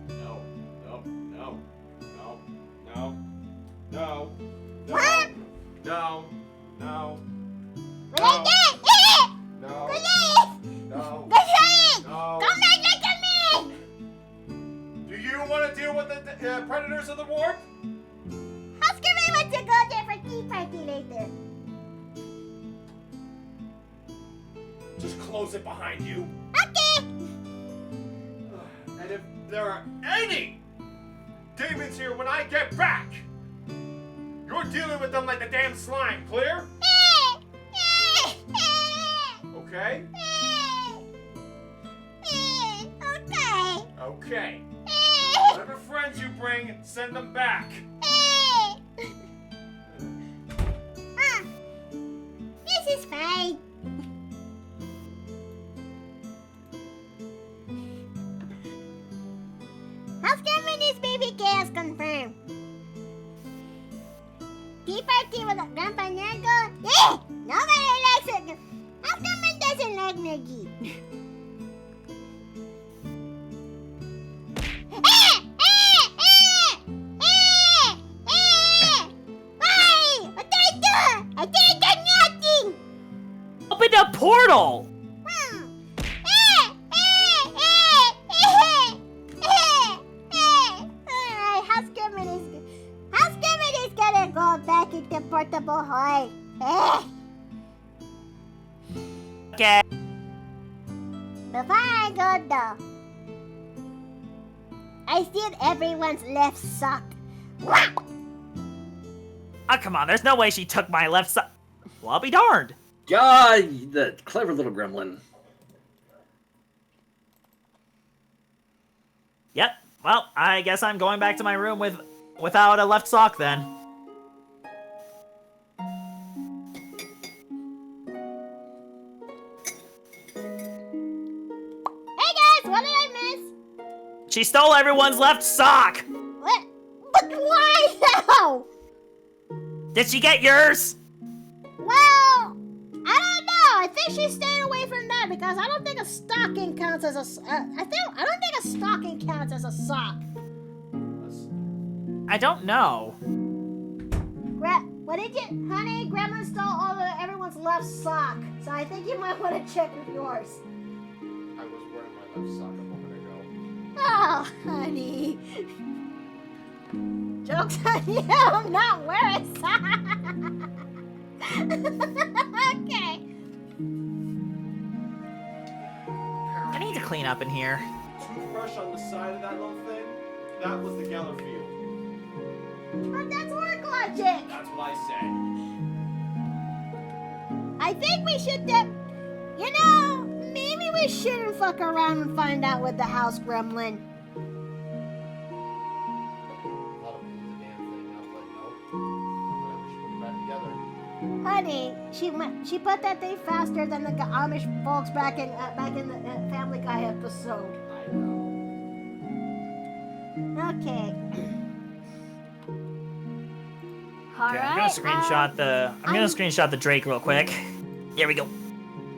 No. What I did? No. Goliath! No. Goliath! No. Come back, look at me! Do you want to deal with the predators of the warp? House German wants to go there for tea party later. Just close it behind you. Okay! And if there are any demons here when I get back, you're dealing with them like the damn slime, clear? Okay? Okay. Okay. Whatever friends you bring, send them back. This is fine. House German is baby chaos confirmed. Tea party with Grandpa Nergo? Yeah! Nobody likes it. House German doesn't like Nergy. Why? What did I do? I didn't do nothing. Open a portal! Alright, House German is gonna go back into portable hole. Okay. Before I go though, I steal everyone's left sock. Oh, come on, there's no way she took my left side. Well, I'll be darned. God, the clever little gremlin. Yep, well, I guess I'm going back to my room without a left sock then. Hey guys, what did I miss? She stole everyone's left sock! What? But why now? Did she get yours? Well, I don't know. I think she stayed away from that because I don't think a stocking counts as a. I don't think a stocking counts as a sock. I don't know. What did you, honey? Grandma stole everyone's left sock, so I think you might want to check with yours. I was wearing my left sock a moment ago. Oh, honey. Joke's on you, I'm not wearing socks. Okay. I need to clean up in here. Toothbrush on the side of that little thing, that was the Geller field. But that's work logic. That's what I said. I think we should, maybe we shouldn't fuck around and find out with the house gremlin. Thought it was a damn thing. I was like, nope. Whatever, we should put it back together. Honey, she put that thing faster than the Amish folks back in the Family Guy episode. I know. Okay. Okay, I'm gonna screenshot the Drake real quick. Here we go.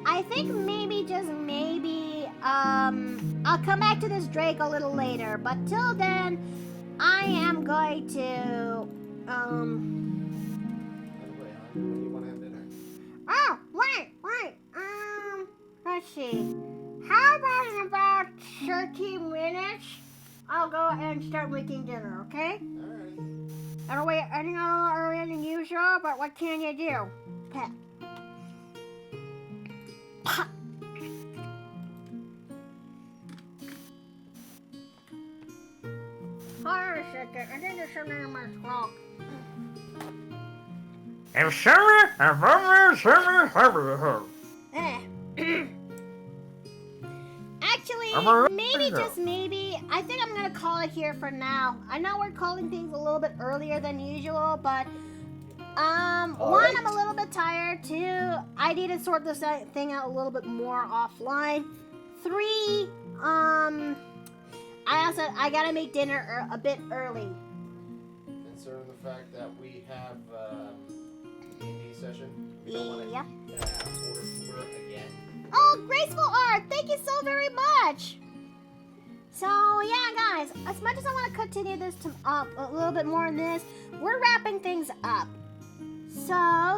I think maybe, just maybe, I'll come back to this Drake a little later, but till then, I am going to, By the way, hon, when do you want to have dinner? oh, wait, let's see, how about in about 30 minutes? I'll go and start making dinner, okay? Alright. Ending a little earlier than usual, but what can you do? Pet. Hold on a second. I think there's something in my throat. Actually, maybe, just maybe, I think I'm gonna call it here for now. I know we're calling things a little bit earlier than usual, but one, I'm a little bit tired. Two, I need to sort this thing out a little bit more offline. Three, I gotta make dinner a bit early. Considering the fact that we have D&D session, we don't want to Yeah. order for again. Oh, graceful art! Thank you so very much. So yeah, guys, as much as I want to continue this a little bit more in this, we're wrapping things up. So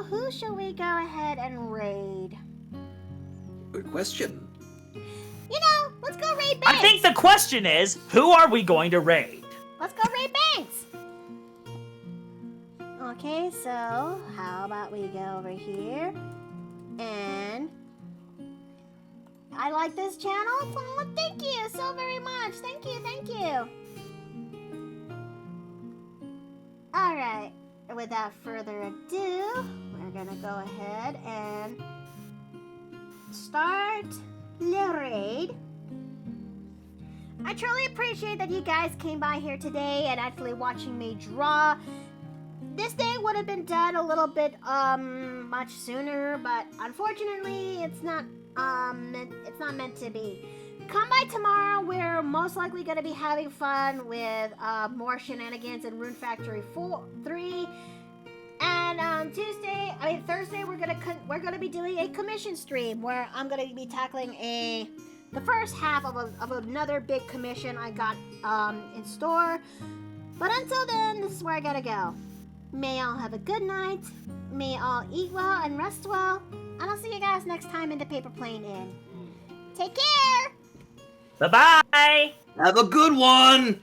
who shall we go ahead and raid? Good question. You know, let's go raid Banks. I think the question is, who are we going to raid? Let's go raid Banks. Okay, so how about we go over here and I like this channel. Oh, thank you so very much. Thank you, thank you. All right. Without further ado, we're gonna go ahead and start the raid. I truly appreciate that you guys came by here today and actually watching me draw. This day would have been done a little bit much sooner, but unfortunately it's not meant to be. Come by tomorrow. We're most likely going to be having fun with more shenanigans in Rune Factory 3. And Thursday we're gonna be doing a commission stream where I'm gonna be tackling the first half of another big commission I got in store. But until then, this is where I gotta go. May all have a good night. May all eat well and rest well. And I'll see you guys next time in the Paper Plane Inn. Take care. Bye-bye! Have a good one!